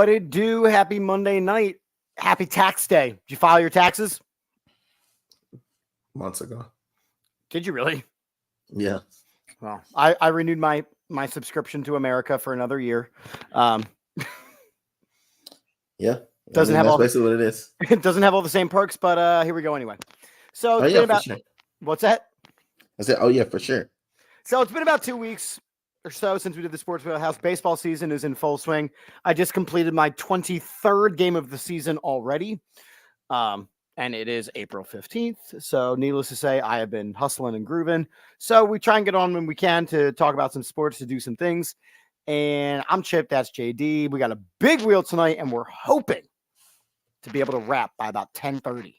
What it do? Happy Monday night. Happy tax day. Did you file your taxes? Months ago. Did you really? Yeah. Well, I renewed my subscription to America for another year. Yeah. Doesn't have that's all basically what it is. It doesn't have all the same perks, but here we go anyway. So it's been about for sure. What's that? I said, oh yeah, for sure. So it's been about 2 weeks or so since we did the Sports Wheelhouse. Baseball season is in full swing. I just completed my 23rd game of the season already. And it is April 15th. So needless to say, I have been hustling and grooving. So we try and get on when we can to talk about some sports, to do some things. And I'm Chip. That's JD. We got a big wheel tonight, and we're hoping to be able to wrap by about 10:30.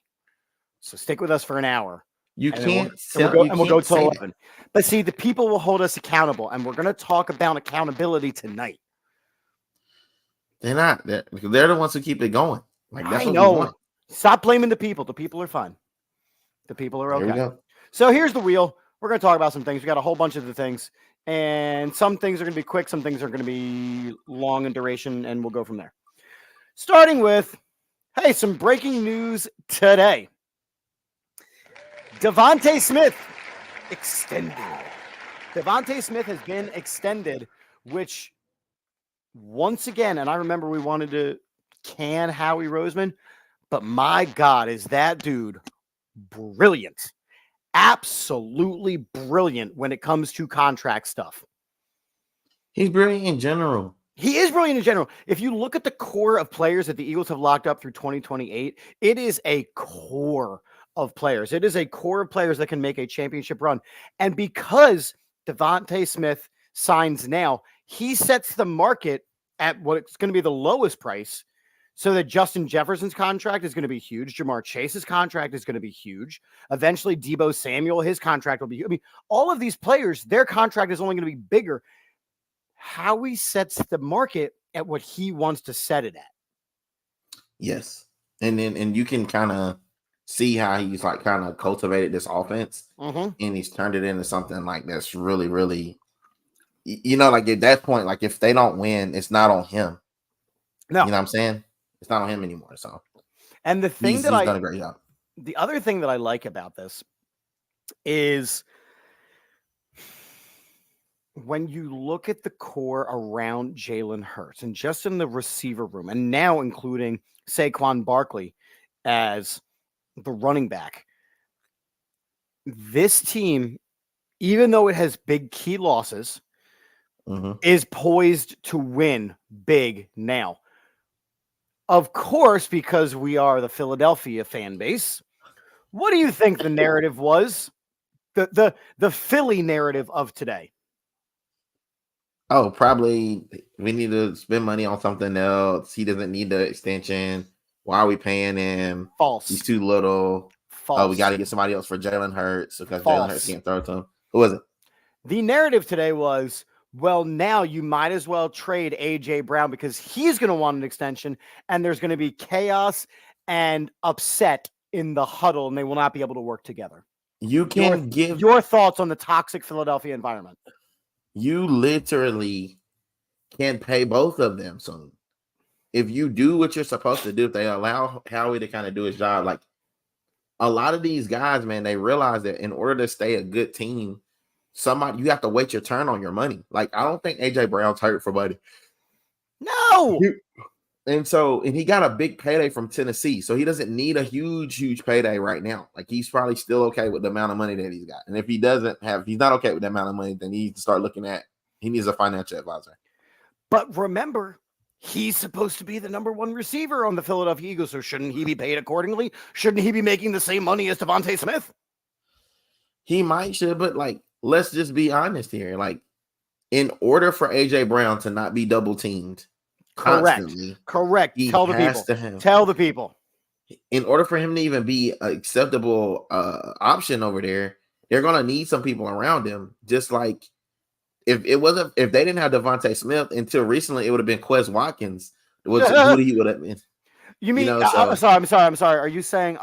So stick with us for an hour. You can't we'll go till 11. But see, the people will hold us accountable, and we're going to talk about accountability tonight. They're not. They're the ones who keep it going. Like that's what know. we want. Stop blaming the people. The people are fun. The people are okay. Here we go. So here's the wheel. We're going to talk about some things. We got a whole bunch of the things, and some things are going to be quick. Some things are going to be long in duration, and we'll go from there. Starting with, hey, some breaking news today. Devontae Smith extended. Devontae Smith has been extended, which once again, and I remember we wanted to can Howie Roseman, but my God, is that dude brilliant. Absolutely brilliant when it comes to contract stuff. He's brilliant in general. He is brilliant in general. If you look at the core of players that the Eagles have locked up through 2028, it is a core of players. It is a core of players that can make a championship run. And because Devontae Smith signs now, he sets the market at what's going to be the lowest price, so that Justin Jefferson's contract is going to be huge. Jamar Chase's contract is going to be huge. Eventually, Deebo Samuel, his contract will be huge. I mean, all of these players, their contract is only going to be bigger. Howie sets the market at what he wants to set it at. Yes. And you can kind of see how he's like kind of cultivated this offense, and he's turned it into something like that's really, really, like at that point, like if they don't win, it's not on him. No. You know what I'm saying? It's not on him anymore. So, and the thing he's done a great job. The other thing that I like about this is when you look at the core around Jalen Hurts and just in the receiver room, and now including Saquon Barkley as the running back, this team, even though it has big key losses, is poised to win big now. Of course, because we are the Philadelphia fan base. What do you think the narrative was? The Philly narrative of today? Oh, probably we need to spend money on something else. He doesn't need the extension. Why are we paying him? False. He's too little. False. Oh, we got to get somebody else for Jalen Hurts because Jalen Hurts can't throw to him. Who was it? The narrative today was, well, now you might as well trade A.J. Brown because he's going to want an extension, and there's going to be chaos and upset in the huddle, and they will not be able to work together. You can give your thoughts on the toxic Philadelphia environment. You literally can pay both of them soon. If you do what you're supposed to do, if they allow Howie to kind of do his job, like a lot of these guys, man, they realize that in order to stay a good team, you have to wait your turn on your money. Like, I don't think AJ Brown's hurt for money. No. And he got a big payday from Tennessee, so he doesn't need a huge payday right now. Like, he's probably still okay with the amount of money that he's got. And if he's not okay with the amount of money, then he needs to start looking at, he needs a financial advisor. But remember, he's supposed to be the number one receiver on the Philadelphia Eagles, so shouldn't he be paid accordingly? Shouldn't he be making the same money as Devontae Smith? He might should, but like, let's just be honest here. Like, in order for AJ Brown to not be double teamed constantly, correct. Tell the people. In order for him to even be an acceptable option over there, they're gonna need some people around him. Just like if they didn't have Devontae Smith until recently, it would have been Quez Watkins. Who he would have been. You mean? I'm sorry. Are you saying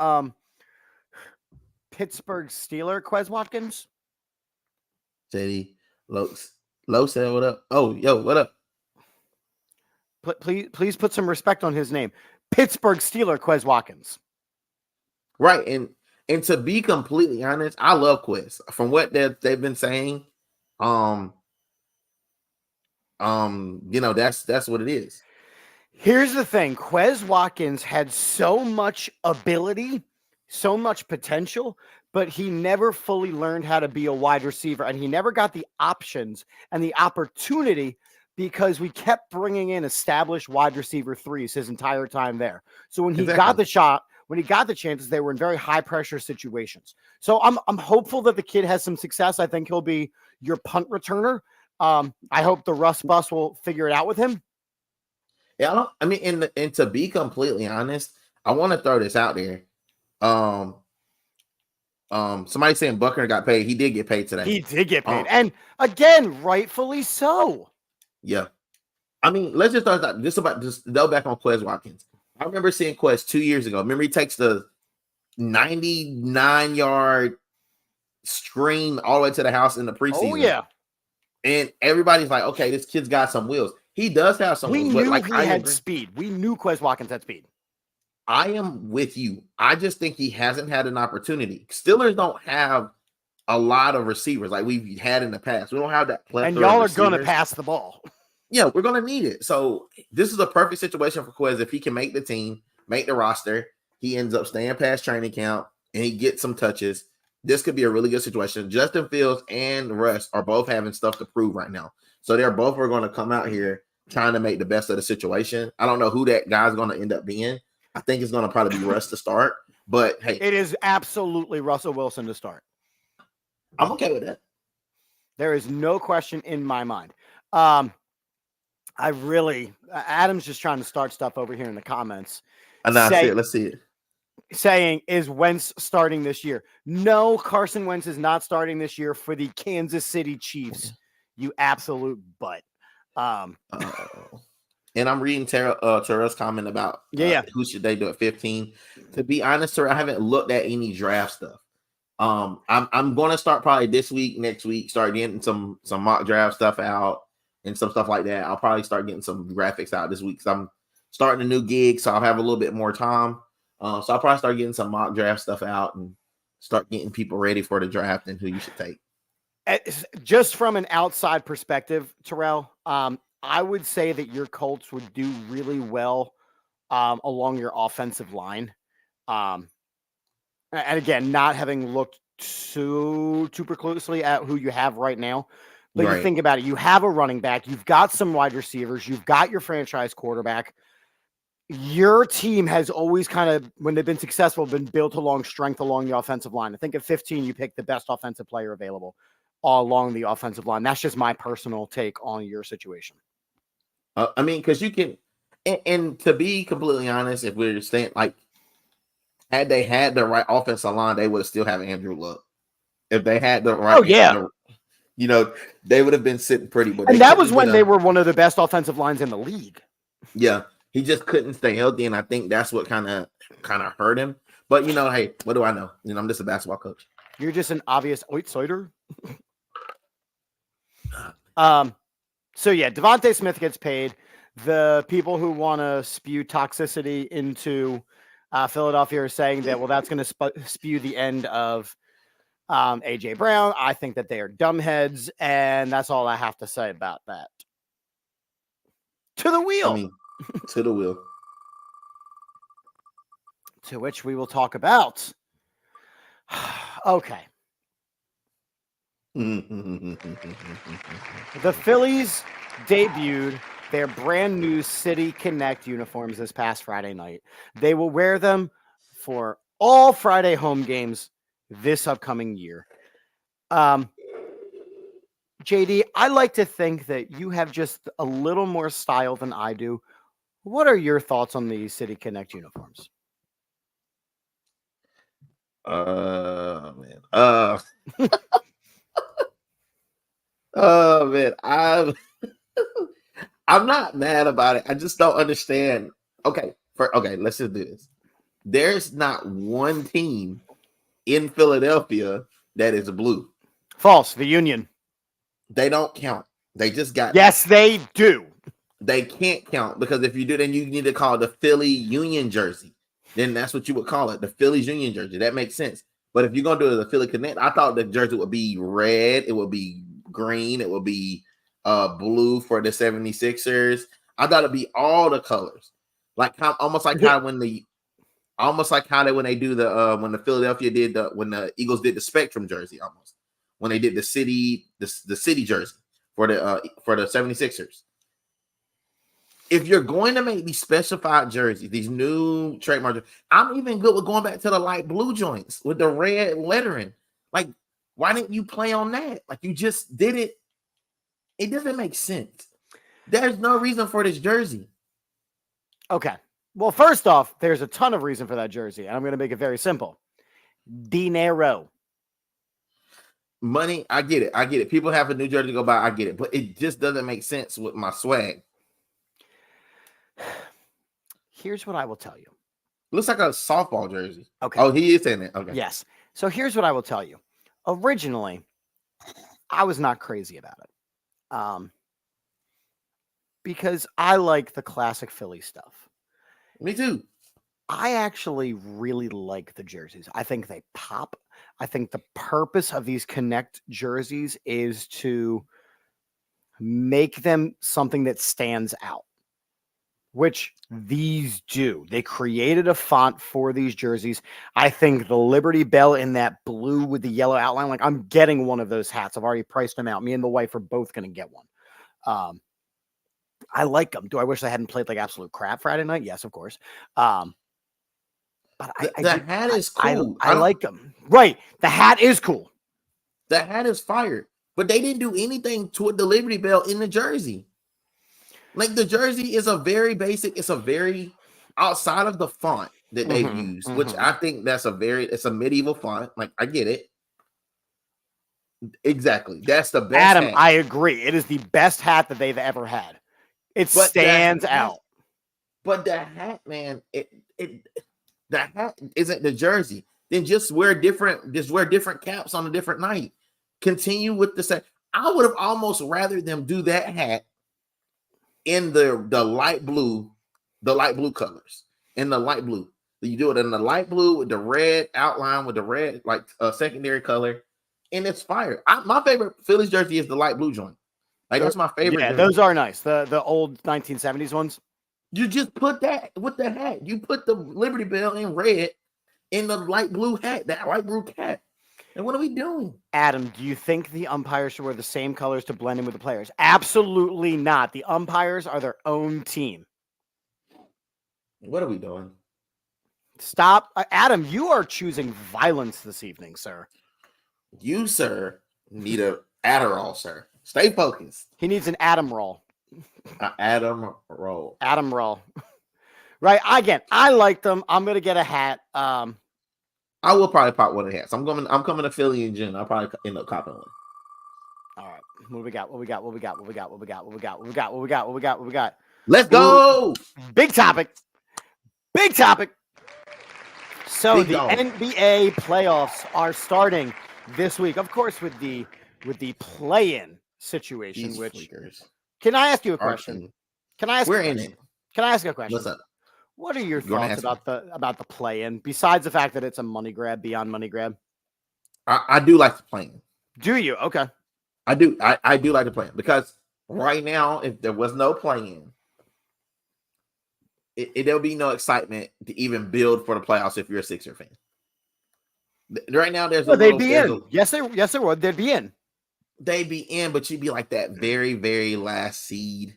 Pittsburgh Steeler Quez Watkins? JD Low said, "What up? Oh, yo, what up? Please put some respect on his name. Pittsburgh Steeler Quez Watkins." Right, and to be completely honest, I love Quez. From what they've been saying, that's what it is. Here's the thing: Quez Watkins had so much ability, so much potential, but he never fully learned how to be a wide receiver, and he never got the options and the opportunity because we kept bringing in established wide receiver threes his entire time there. So when he got the shot, when he got the chances, they were in very high pressure situations. So I'm hopeful that the kid has some success. I think he'll be your punt returner. I hope the Russ bus will figure it out with him. Yeah, and to be completely honest, I want to throw this out there. Somebody saying Buckner got paid. He did get paid today. He did get paid, and again, rightfully so. Yeah, I mean, let's just start that. Just go back on Quez Watkins. I remember seeing Quez 2 years ago. Remember, he takes the 99-yard screen all the way to the house in the preseason. Oh yeah, and everybody's like, "Okay, this kid's got some wheels." He does have some. We knew he had speed. We knew Quez Watkins had speed. I am with you. I just think he hasn't had an opportunity. Steelers don't have a lot of receivers like we've had in the past. We don't have that plethora. And y'all are going to pass the ball. Yeah, we're going to need it. So this is a perfect situation for Quez. If he can make the team, make the roster, he ends up staying past training camp and he gets some touches. This could be a really good situation. Justin Fields and Russ are both having stuff to prove right now. So they're both are going to come out here trying to make the best of the situation. I don't know who that guy's going to end up being. I think it's going to probably be Russ to start. But hey, it is absolutely Russell Wilson to start. I'm okay with that. There is no question in my mind. Adam's just trying to start stuff over here in the comments. Let's see it. Saying, is Wentz starting this year? No, Carson Wentz is not starting this year for the Kansas City Chiefs. You absolute butt. And I'm reading Tara's comment about who should they do at 15. To be honest, Tara, I haven't looked at any draft stuff. I'm going to start probably this week, next week, start getting some mock draft stuff out and some stuff like that. I'll probably start getting some graphics out this week because I'm starting a new gig, so I'll have a little bit more time. So I'll probably start getting some mock draft stuff out and start getting people ready for the draft and who you should take. Just from an outside perspective, Terrell, I would say that your Colts would do really well along your offensive line. And again, not having looked super closely at who you have right now. But you think about it, you have a running back, you've got some wide receivers, you've got your franchise quarterback. Your team has always kind of, when they've been successful, been built along strength along the offensive line. I think at 15, you pick the best offensive player available all along the offensive line. That's just my personal take on your situation. Because you can, and to be completely honest, if we're saying like, had they had the right offensive line, they would have still have Andrew Luck. If they had the right, they would have been sitting pretty. But and that was when they were one of the best offensive lines in the league. Yeah, he just couldn't stay healthy, and I think that's what kind of hurt him. But hey, what do I know? I'm just a basketball coach. You're just an obvious outsider. So yeah, Devontae Smith gets paid. The people who want to spew toxicity into Philadelphia are saying that, well, that's going to spew the end of AJ Brown. I think that they are dumbheads, and that's all I have to say about that. To the wheel. To the wheel. to which we will talk about. Okay. The Phillies debuted their brand new City Connect uniforms this past Friday night. They will wear them for all Friday home games this upcoming year. JD, I like to think that you have just a little more style than I do. What are your thoughts on the City Connect uniforms? Man. Oh man, I'm not mad about it. I just don't understand. Okay, let's just do this. There's not one team in Philadelphia that is blue. False. The Union. They don't count. They just got. Yes, they do. They can't count because if you do, then you need to call it the Philly Union jersey. Then that's what you would call it, the Phillies Union jersey. That makes sense. But if you're gonna do the Philly Connect, I thought the jersey would be red. It would be green. It would be blue for the 76ers. I thought it'd be all the colors, like almost like how when they do the when the Philadelphia did when the Eagles did the Spectrum jersey, almost when they did the city jersey for the 76ers. If you're going to make these specified jerseys, these new trademark, I'm even good with going back to the light blue joints with the red lettering. Like, why didn't you play on that? Like, you just did it. It doesn't make sense. There's no reason for this jersey. Okay. Well, first off, there's a ton of reason for that jersey, and I'm going to make it very simple. Dinero. Money, I get it. People have a new jersey to go buy, I get it. But it just doesn't make sense with my swag. Here's what I will tell you. Looks like a softball jersey. Okay. Oh, he is in it. Okay. Yes. So here's what I will tell you. Originally, I was not crazy about it. Because I like the classic Philly stuff. Me too. I actually really like the jerseys. I think they pop. I think the purpose of these Connect jerseys is to make them something that stands out, which these do. They created a font for these jerseys. I think the Liberty Bell in that blue with the yellow outline, like I'm getting one of those hats. I've already priced them out. Me and the wife are both going to get one. I like them. Do I wish I hadn't played like absolute crap Friday night? Yes, of course. But the hat is cool. I like them. Right. The hat is cool. The hat is fire. But they didn't do anything toward the Liberty Bell in the jersey. Like the jersey is a very basic, it's a very outside of the font that they've used, which I think it's a medieval font. Like I get it. Exactly. That's the best. Adam, hat. I agree. It is the best hat that they've ever had. It stands out. But the hat, man, the hat isn't the jersey. Then just wear different caps on a different night. Continue with the same. I would have almost rather them do that hat in the light blue colors. In the light blue. You do it in the light blue with the red outline with the red like secondary color, and it's fire. My favorite Phillies jersey is the light blue joint. Like that's my favorite. Yeah, jersey. those are nice. The old 1970s ones. You just put that with the hat. You put the Liberty Bell in red in the light blue hat, that light blue hat. And what are we doing? Adam, do you think the umpires should wear the same colors to blend in with the players? Absolutely not. The umpires are their own team. What are we doing? Stop. Adam, you are choosing violence this evening, sir. You, sir, need a Adderall, sir. Stay focused. He needs an Adam roll. Adam roll. Adam roll. Right. Again, I like them. I'm going to get a hat. I will probably pop one of the hats. I'm coming to Philly in June. I'll probably end up copping one. All right. What we got? Let's go. Big topic. So Big the dog. NBA playoffs are starting this week, of course, with the play-in situation. These which freakers. Can I ask you a question? We're in it. Can I ask you a question? What's up? What are your You wanna thoughts ask about the play-in? Besides the fact that it's a money grab, beyond money grab. I do like the plan. Do you? Okay. I do. I do like the plan because right now, if there was no plan, there'll be no excitement to even build for the playoffs if you're a Sixer fan. Right now, there's a they'd little. be in. Yes, they would. They'd be in. They'd be in, but you'd be like that very, very last seed.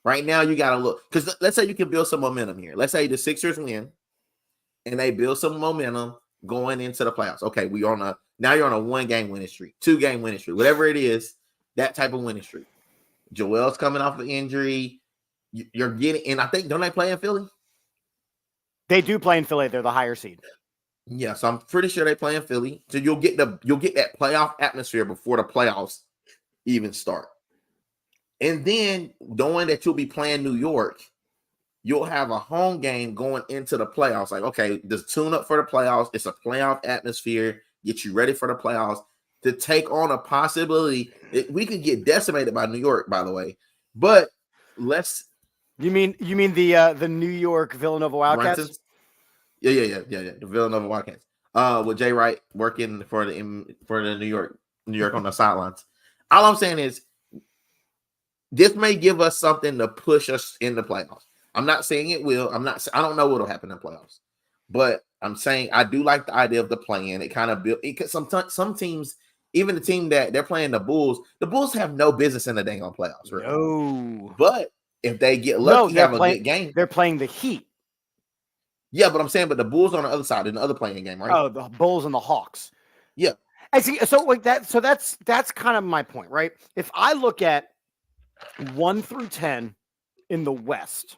Right now, you got to look because let's say you can build some momentum here. Let's say the Sixers win, and they build some momentum going into the playoffs. Okay, you're on a 1-game winning streak, 2-game winning streak, whatever it is, that type of winning streak. Joel's coming off an injury. You're getting, and I think don't they play in Philly? They do play in Philly. They're the higher seed. Yeah, so I'm pretty sure they play in Philly. So you'll get that playoff atmosphere before the playoffs even start. And then knowing that you'll be playing New York, you'll have a home game going into the playoffs. Like, okay, just tune up for the playoffs. It's a playoff atmosphere. Get you ready for the playoffs to take on a possibility. We could get decimated by New York, by the way. But You mean the New York Villanova Wildcats? Brunson? Yeah. The Villanova Wildcats. With Jay Wright working for the New York on the sidelines. All I'm saying is this may give us something to push us in the playoffs. I'm not saying it will. I don't know what'll happen in the playoffs, but I'm saying I do like the idea of the play-in. It kind of built. Some teams, even the team that they're playing, the Bulls have no business in the dang on playoffs. Really. No, but if they get lucky, have a good game. They're playing the Heat. Yeah, but I'm saying, the Bulls on the other side in the other playing game, right? Oh, the Bulls and the Hawks. Yeah, I see. So like that. So that's kind of my point, right? If I look at 1 through 10 in the West,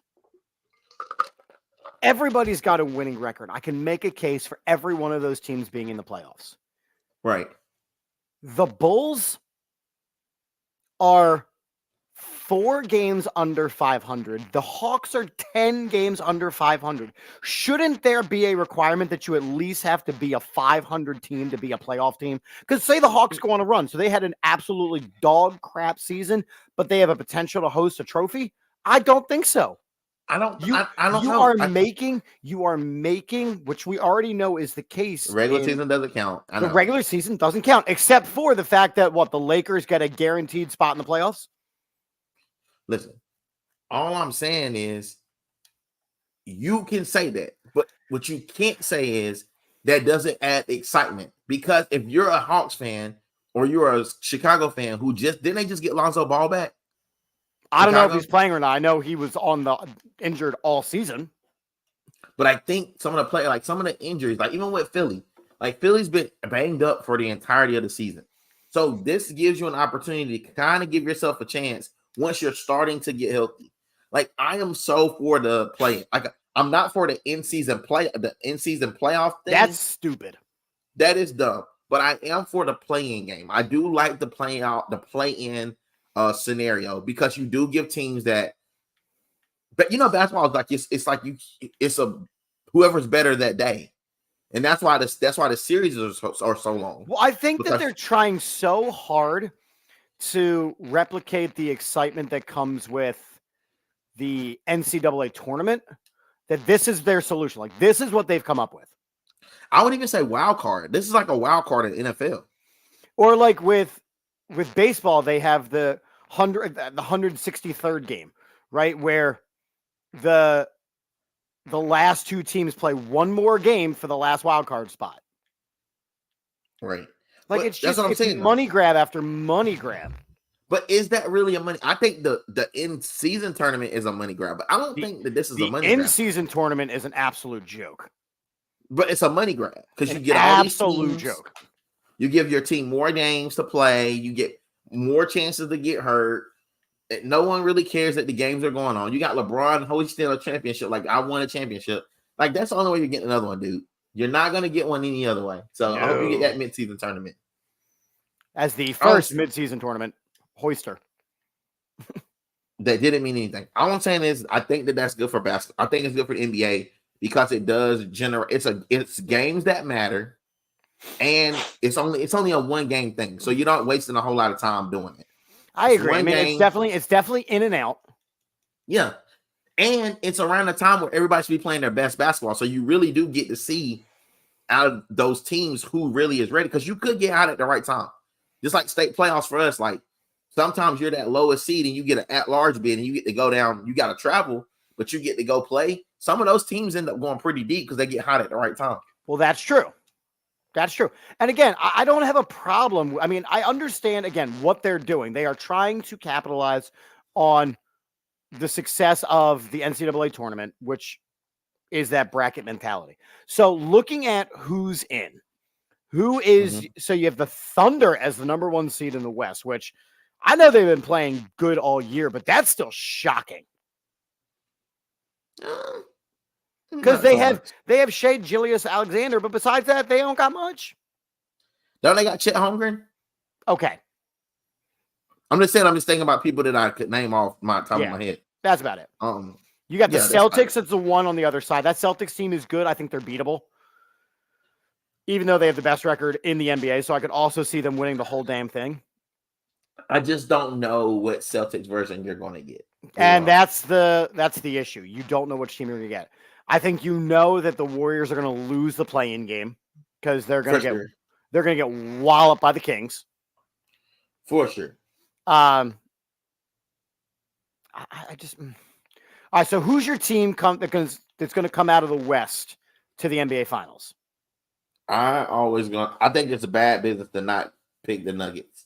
everybody's got a winning record. I can make a case for every one of those teams being in the playoffs. Right. The Bulls are 4 games under 500. The Hawks are 10 games under 500. Shouldn't there be a requirement that you at least have to be a 500 team to be a playoff team? Because say the Hawks go on a run. So they had an absolutely dog crap season, but they have a potential to host a trophy. I don't think so. I don't You know. You are making, which we already know is the case. The regular season doesn't count. The regular season doesn't count, except for the fact that the Lakers get a guaranteed spot in the playoffs. Listen, all I'm saying is you can say that, but what you can't say is that doesn't add excitement. Because if you're a Hawks fan or you're a Chicago fan who didn't they just get Lonzo Ball back? I don't know if he's playing or not. I know he was on the injured all season. But I think some of the injuries, like even with Philly, like Philly's been banged up for the entirety of the season. So this gives you an opportunity to kind of give yourself a chance once you're starting to get healthy. Like I am so for the play. Like I'm not for the in-season playoff thing. That's stupid. That is dumb. But I am for the play-in game. I do like the play-in scenario because you do give teams that. But basketball is it's whoever's better that day, and that's why the series are so long. Well, I think that they're trying so hard to replicate the excitement that comes with the NCAA tournament that this is their solution. Like this is what they've come up with. I would even say wild card. This is like a wild card in NFL. Or like with baseball, they have the 163rd game, right? Where the last 2 teams play one more game for the last wild card spot. Right. Like it's money grab after money grab. But is that really a money? I think the in-season tournament is a money grab, but I don't think that this is a money grab. The in-season tournament is an absolute joke. But it's a money grab because you get all these absolute joke. You give your team more games to play. You get more chances to get hurt. No one really cares that the games are going on. You got LeBron hosting a championship. Like, I won a championship. Like, that's the only way you're getting another one, dude. You're not going to get one any other way. So I hope you get that mid-season tournament. As the first mid-season tournament, hoister. That didn't mean anything. All I'm saying is I think that's good for basketball. I think it's good for the NBA because it does generate it's games that matter. And it's only a 1-game thing. So you're not wasting a whole lot of time doing it. I agree. I mean, it's definitely in and out. Yeah. And it's around the time where everybody should be playing their best basketball. So you really do get to see out of those teams who really is ready. Because you could get out at the right time. Just like state playoffs for us. Like sometimes you're that lowest seed and you get an at-large bid and you get to go down. You got to travel, but you get to go play. some of those teams end up going pretty deep because they get hot at the right time. Well, that's true. That's true. And again, I don't have a problem. I mean, I understand, again, what they're doing. They are trying to capitalize on the success of the NCAA tournament, which is that bracket mentality. So looking at who's in, who is, so you have the Thunder as the number 1 seed in the West, which I know they've been playing good all year, but that's still shocking. Because they have Shea Gilgeous-Alexander, but besides that, they don't got much. Don't they got Chet Holmgren? Okay. I'm just thinking about people that I could name off my top of my head. That's about it. You got the Celtics. That's the one on the other side. That Celtics team is good. I think they're beatable, even though they have the best record in the NBA. So I could also see them winning the whole damn thing. I just don't know what Celtics version you're going to get. And that's the issue. You don't know which team you're going to get. I think you know that the Warriors are going to lose the play-in game because they're going to get walloped by the Kings. For sure. I just all right. So who's your team that's going to come out of the West to the NBA Finals? I think it's a bad business to not pick the Nuggets.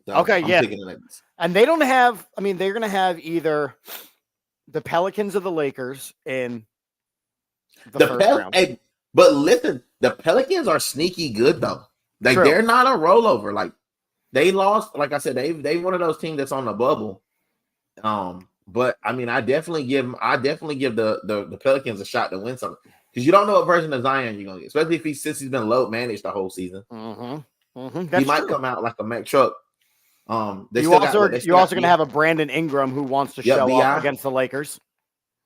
So okay, I'm picking the Nuggets. And they don't have. I mean, they're going to have either the Pelicans or the Lakers in the first round. Hey, but listen, the Pelicans are sneaky good though. Like they're not a rollover. Like they lost. Like I said, they one of those teams that's on the bubble. But I mean, I definitely give the Pelicans a shot to win something because you don't know what version of Zion you're gonna get, especially since he's been load managed the whole season. He might come out like a Mack truck. You're also gonna have a Brandon Ingram who wants to show up against the Lakers.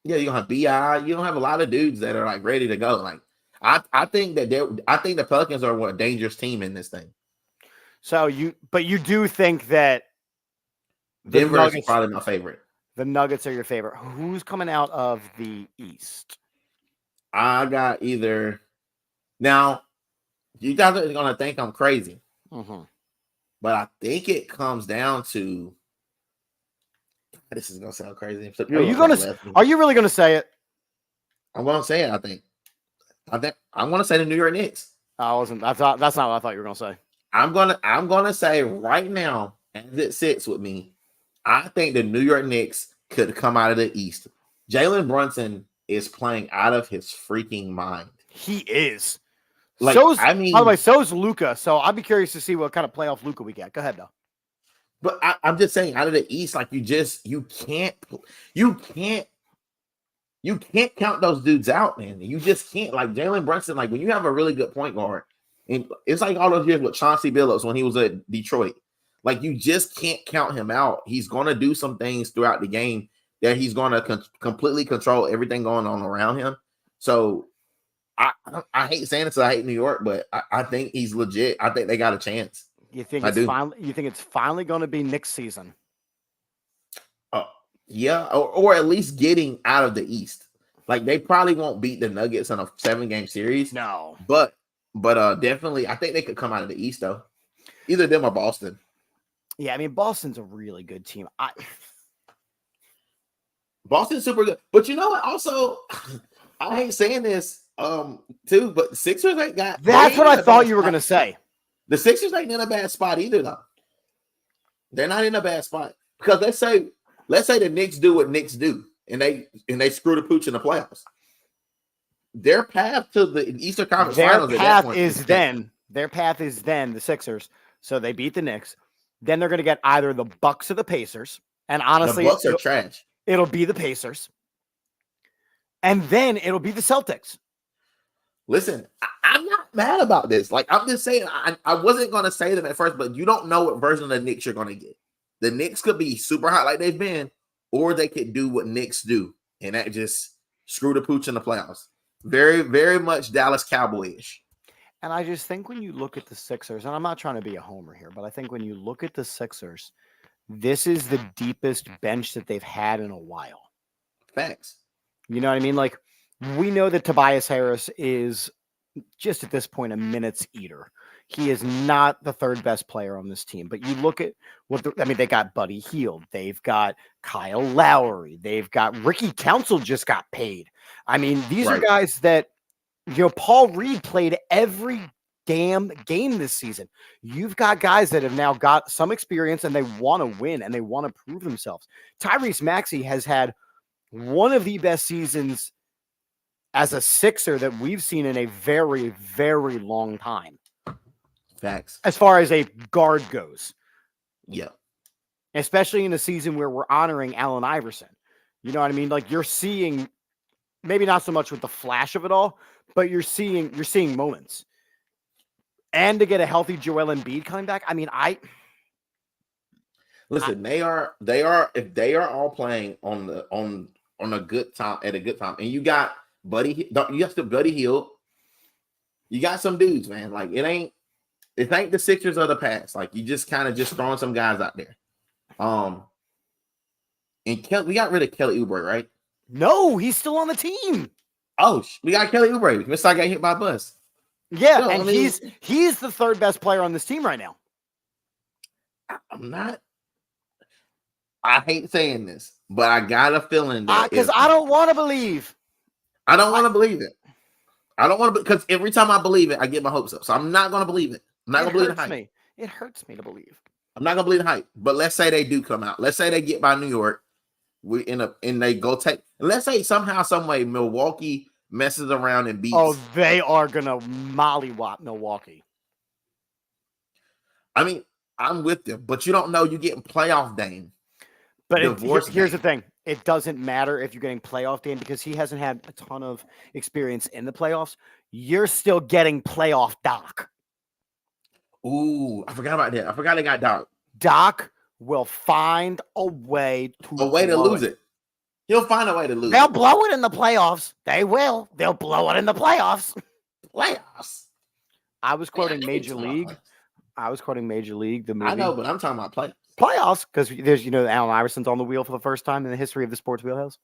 Yeah, you're gonna have BI. You don't have a lot of dudes that are like ready to go. Like I think the Pelicans are a dangerous team in this thing. So you do think that Denver is probably my favorite. The Nuggets are your favorite. Who's coming out of the East? I got either. Now, you guys are going to think I'm crazy. But I think it comes down to. This is going to sound crazy. Are you really going to say it? I'm going to say it, I think I'm going to say the New York Knicks. That's not what I thought you were going to say. I'm going to say right now, as it sits with me, I think the New York Knicks could come out of the East. Jalen Brunson is playing out of his freaking mind. He is. By the way, so is Luka. So I'd be curious to see what kind of playoff Luka we get. Go ahead, though. But I'm just saying, out of the East, like you can't count those dudes out, man. You just can't. Like Jalen Brunson, like when you have a really good point guard, and it's like all those years with Chauncey Billups when he was at Detroit. Like, you just can't count him out. He's going to do some things throughout the game that he's going to completely control everything going on around him. So, I hate saying this, I hate New York, but I think he's legit. I think they got a chance. You think it's finally going to be Knicks season? Yeah, or at least getting out of the East. Like, they probably won't beat the Nuggets in a 7-game series. No. But definitely, I think they could come out of the East, though. Either them or Boston. Yeah, I mean, Boston's a really good team. Boston's super good. But you know what? Also, I hate saying this too, but the Sixers ain't got... That's what I thought you were going to say. The Sixers ain't in a bad spot either, though. They're not in a bad spot. Because let's say the Knicks do what Knicks do, and they screw the pooch in the playoffs. Their path to the Eastern Conference Finals... Their path is then the Sixers. So they beat the Knicks. Then they're going to get either the Bucks or the Pacers. And honestly, the Bucks are trash. It'll be the Pacers. And then it'll be the Celtics. Listen, I'm not mad about this. Like, I'm just saying, I wasn't going to say them at first, but you don't know what version of the Knicks you're going to get. The Knicks could be super hot like they've been, or they could do what Knicks do, and that just screw the pooch in the playoffs. Very, very much Dallas Cowboy-ish. And I just think when you look at the Sixers, and I'm not trying to be a homer here, but I think when you look at the Sixers, this is the deepest bench that they've had in a while. Facts. You know what I mean? Like, we know that Tobias Harris is just at this point a minutes eater. He is not the third best player on this team. But you look at they got Buddy Hield. They've got Kyle Lowry. They've got Ricky Council just got paid. I mean, these are guys that, Paul Reed played every damn game this season. You've got guys that have now got some experience and they want to win and they want to prove themselves. Tyrese Maxey has had one of the best seasons as a Sixer that we've seen in a very, very long time. Facts. As far as a guard goes. Yeah. Especially in a season where we're honoring Allen Iverson. You know what I mean? Like, you're seeing, maybe not so much with the flash of it all, but you're seeing moments. And to get a healthy Joel Embiid coming back, I mean, listen, they are if they are all playing on a good time at a good time, and you got Buddy Hield, you got some dudes, man. Like, it ain't the Sixers of the past. Like, you just kind of just throwing some guys out there. And we got rid of Kelly Oubre, right? No, he's still on the team. Oh, we got Kelly Oubre. Mr. I got hit by a bus. Yeah, no, and he's the third best player on this team right now. I'm not. I hate saying this, but I got a feeling that because I don't want to believe. I don't want to believe it. I don't want to, because every time I believe it, I get my hopes up. So I'm not going to believe it. I'm not going to believe the hype. It hurts me to believe. I'm not going to believe the hype. But let's say they do come out. Let's say they get by New York. We end up and they go take. Let's say somehow, some way, Milwaukee messes around and beats. Oh, they are gonna mollywop Milwaukee. I mean, I'm with them, but you don't know you're getting playoff Dame. But here's the thing. It doesn't matter if you're getting playoff Dame because he hasn't had a ton of experience in the playoffs. You're still getting playoff Doc. Ooh, I forgot about that. I forgot they got Doc. Doc will find a way to lose it. He'll find a way to lose. They'll blow it in the playoffs. They will. They'll blow it in the playoffs. Playoffs. I was quoting Major League. The movie. I know, but I'm talking about playoffs. Playoffs, because there's, Allen Iverson's on the wheel for the first time in the history of the sports wheelhouse.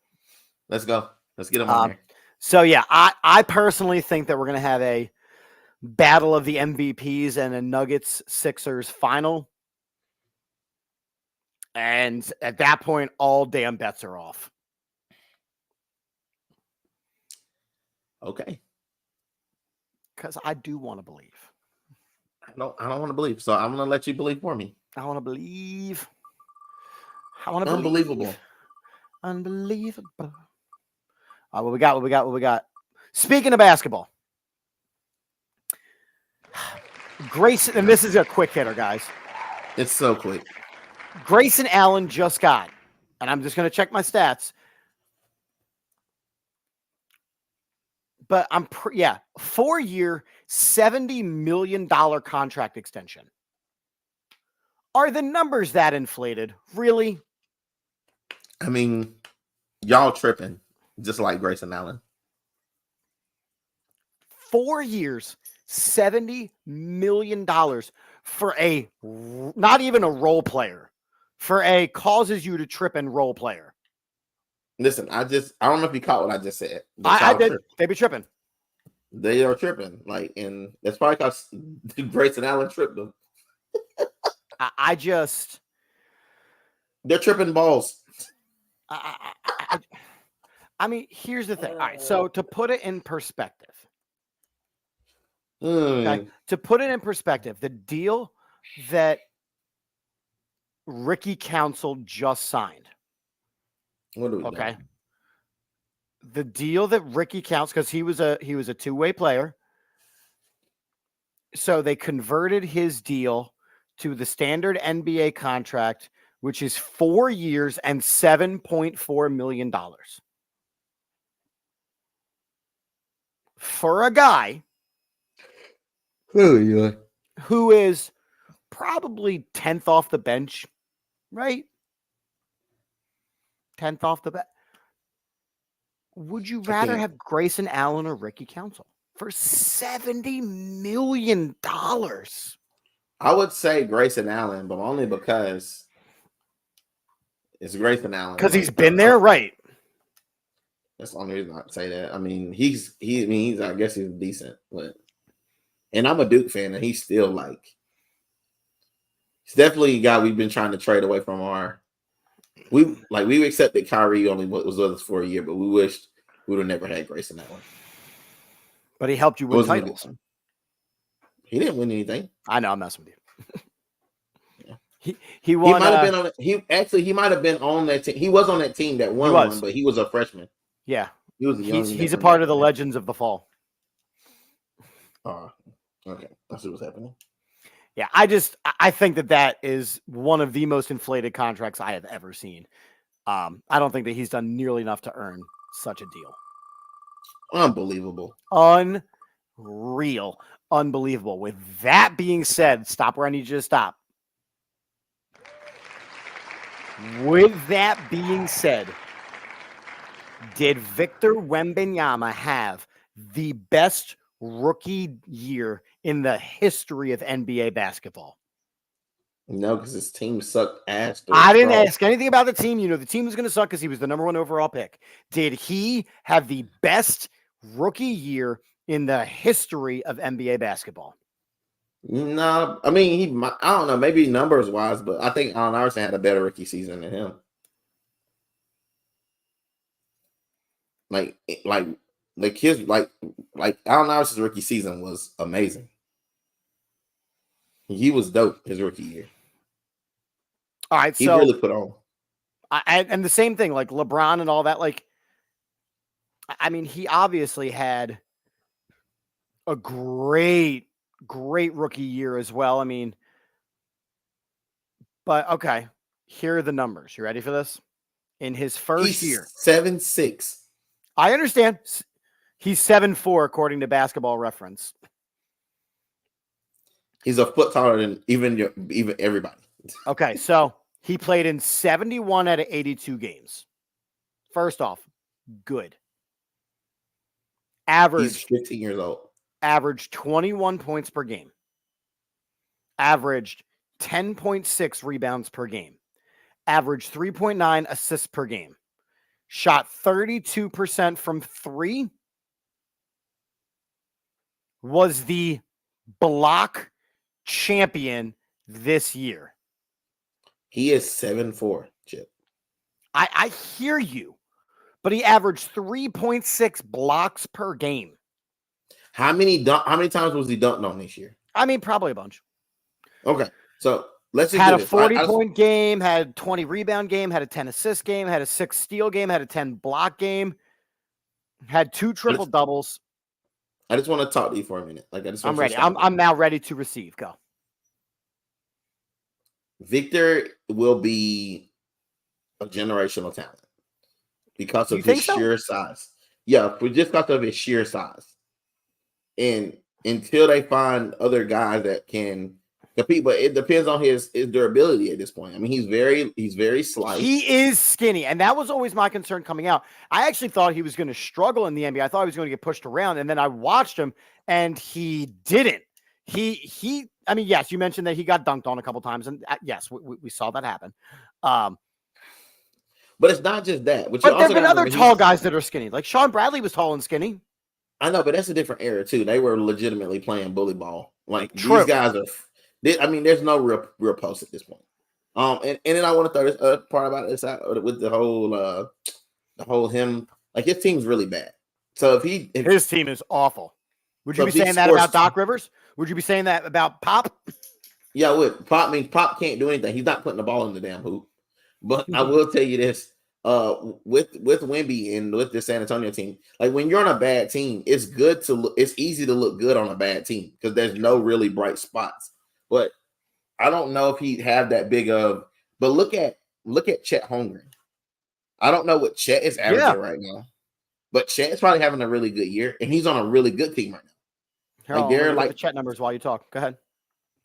Let's go. Let's get him on there. So, yeah, I personally think that we're going to have a battle of the MVPs and a Nuggets-Sixers final. And at that point, all damn bets are off. Okay. Because I do want to believe. I don't want to believe, so I'm going to let you believe for me. I want to believe. Unbelievable. Unbelievable. What we got? Speaking of basketball. Grayson, and this is a quick hitter, guys. It's so quick. Grayson Allen just got, and I'm just going to check my stats. But 4-year, $70 million contract extension. Are the numbers that inflated? Really? I mean, y'all tripping, just like Grayson Allen. 4 years, $70 million for a, not even a role player, for a causes you to trip and role player. Listen, I don't know if you caught what I just said. I did. They be tripping. They are tripping. And that's probably because Grayson Allen tripped them. They're tripping balls. I mean, here's the thing. All right, so to put it in perspective, the deal that Ricky Council just signed. What do we do? The deal that Ricky Council, because he was a two-way player, so they converted his deal to the standard NBA contract, which is 4 years and $7.4 million. For a guy who is probably 10th off the bench, right? 10th off the bench. Would you rather have Grayson Allen or Ricky Council for $70 million? I would say Grayson Allen, but only because it's Grayson Allen. Because he's been there, right? That's the only reason I say that. I mean, I guess he's decent, and I'm a Duke fan, and he's still like, he's definitely a guy we've been trying to trade away from we accepted Kyrie only was with us for a year, but we wished we would have never had Grayson that way. But he helped you win titles. He didn't win anything. I know, I'm messing with you. Yeah. He won. He might have been on. He might have been on that team. He was on that team that won one, but he was a freshman. Yeah, he was. He's a part of the Legends of the Fall. Oh, okay. I see what's happening. Yeah, I think that is one of the most inflated contracts I have ever seen. I don't think that he's done nearly enough to earn such a deal. Unbelievable. Unreal. Unbelievable. With that being said, stop where I need you to stop. With that being said, did Victor Wembanyama have the best rookie year in the history of NBA basketball? No, because his team sucked ass. I didn't ask anything about the team. You know, the team was going to suck because he was the number 1 overall pick. Did he have the best rookie year in the history of NBA basketball? No, I mean, I don't know, maybe numbers wise, but I think Allen Iverson had a better rookie season than him. Like Allen Iverson's rookie season was amazing. He was dope his rookie year. All right, he really put on. And the same thing, like LeBron and all that. Like, I mean, he obviously had a great rookie year as well. I mean, but okay, here are the numbers. You ready for this? In his first year, 7'6". I understand. He's 7'4", according to Basketball Reference. He's a foot taller than even everybody. Okay, so he played in 71 out of 82 games. First off, good. He's 15 years old. Averaged 21 points per game. Averaged 10.6 rebounds per game. Averaged 3.9 assists per game. Shot 32% from 3. Was the block champion this year. He is 7'4", Chip. I hear you, but he averaged 3.6 blocks per game. How many times was he dunked on this year? I mean, probably a bunch. Okay, so let's just had a 40-point game, had 20 rebound game, had a 10 assist game, had a 6 steal game, had a 10 block game, had 2 triple doubles. I just want to talk to you for a minute. I'm ready. I'm now ready to receive. Go. Victor will be a generational talent because of his sheer size. Yeah, just because of his sheer size. And until they find other guys that can compete, but it depends on his durability at this point. I mean, he's very slight. He is skinny, and that was always my concern coming out. I actually thought he was going to struggle in the NBA. I thought he was going to get pushed around, and then I watched him, and he didn't. I mean, yes, you mentioned that he got dunked on a couple times, and yes, we saw that happen. But it's not just that. But there have been other tall guys that are skinny. Like Sean Bradley was tall and skinny. I know, but that's a different era too. They were legitimately playing bully ball. Like these guys are. I mean, there's no real post at this point. And then I want to throw this part about this out with the whole him. Like his team's really bad. So if his team is awful. Would you be saying that about Doc Rivers? Would you be saying that about Pop? Yeah, I would. Pop can't do anything. He's not putting the ball in the damn hoop. But I will tell you this: with Wemby and with the San Antonio team, like when you're on a bad team, it's easy to look good on a bad team because there's no really bright spots. But I don't know if he'd have that big of. But look at Chet Holmgren. I don't know what Chet is averaging right now, but Chet is probably having a really good year, and he's on a really good team right now. Harold, like they're like the Chet numbers while you talk. Go ahead.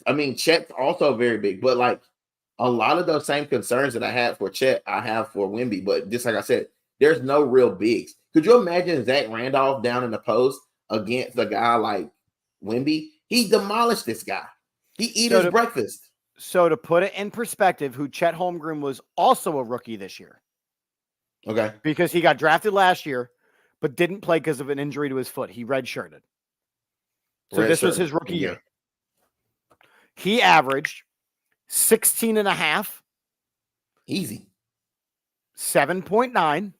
I mean, Chet's also very big, but like a lot of those same concerns that I had for Chet, I have for Wemby. But just like I said, there's no real bigs. Could you imagine Zach Randolph down in the post against a guy like Wemby? He demolished this guy. He eat his breakfast. So to put it in perspective, who Chet Holmgren was also a rookie this year. Okay. Because he got drafted last year, but didn't play because of an injury to his foot. He redshirted. So this was his rookie year. He averaged 16 and a half. Easy. 7.9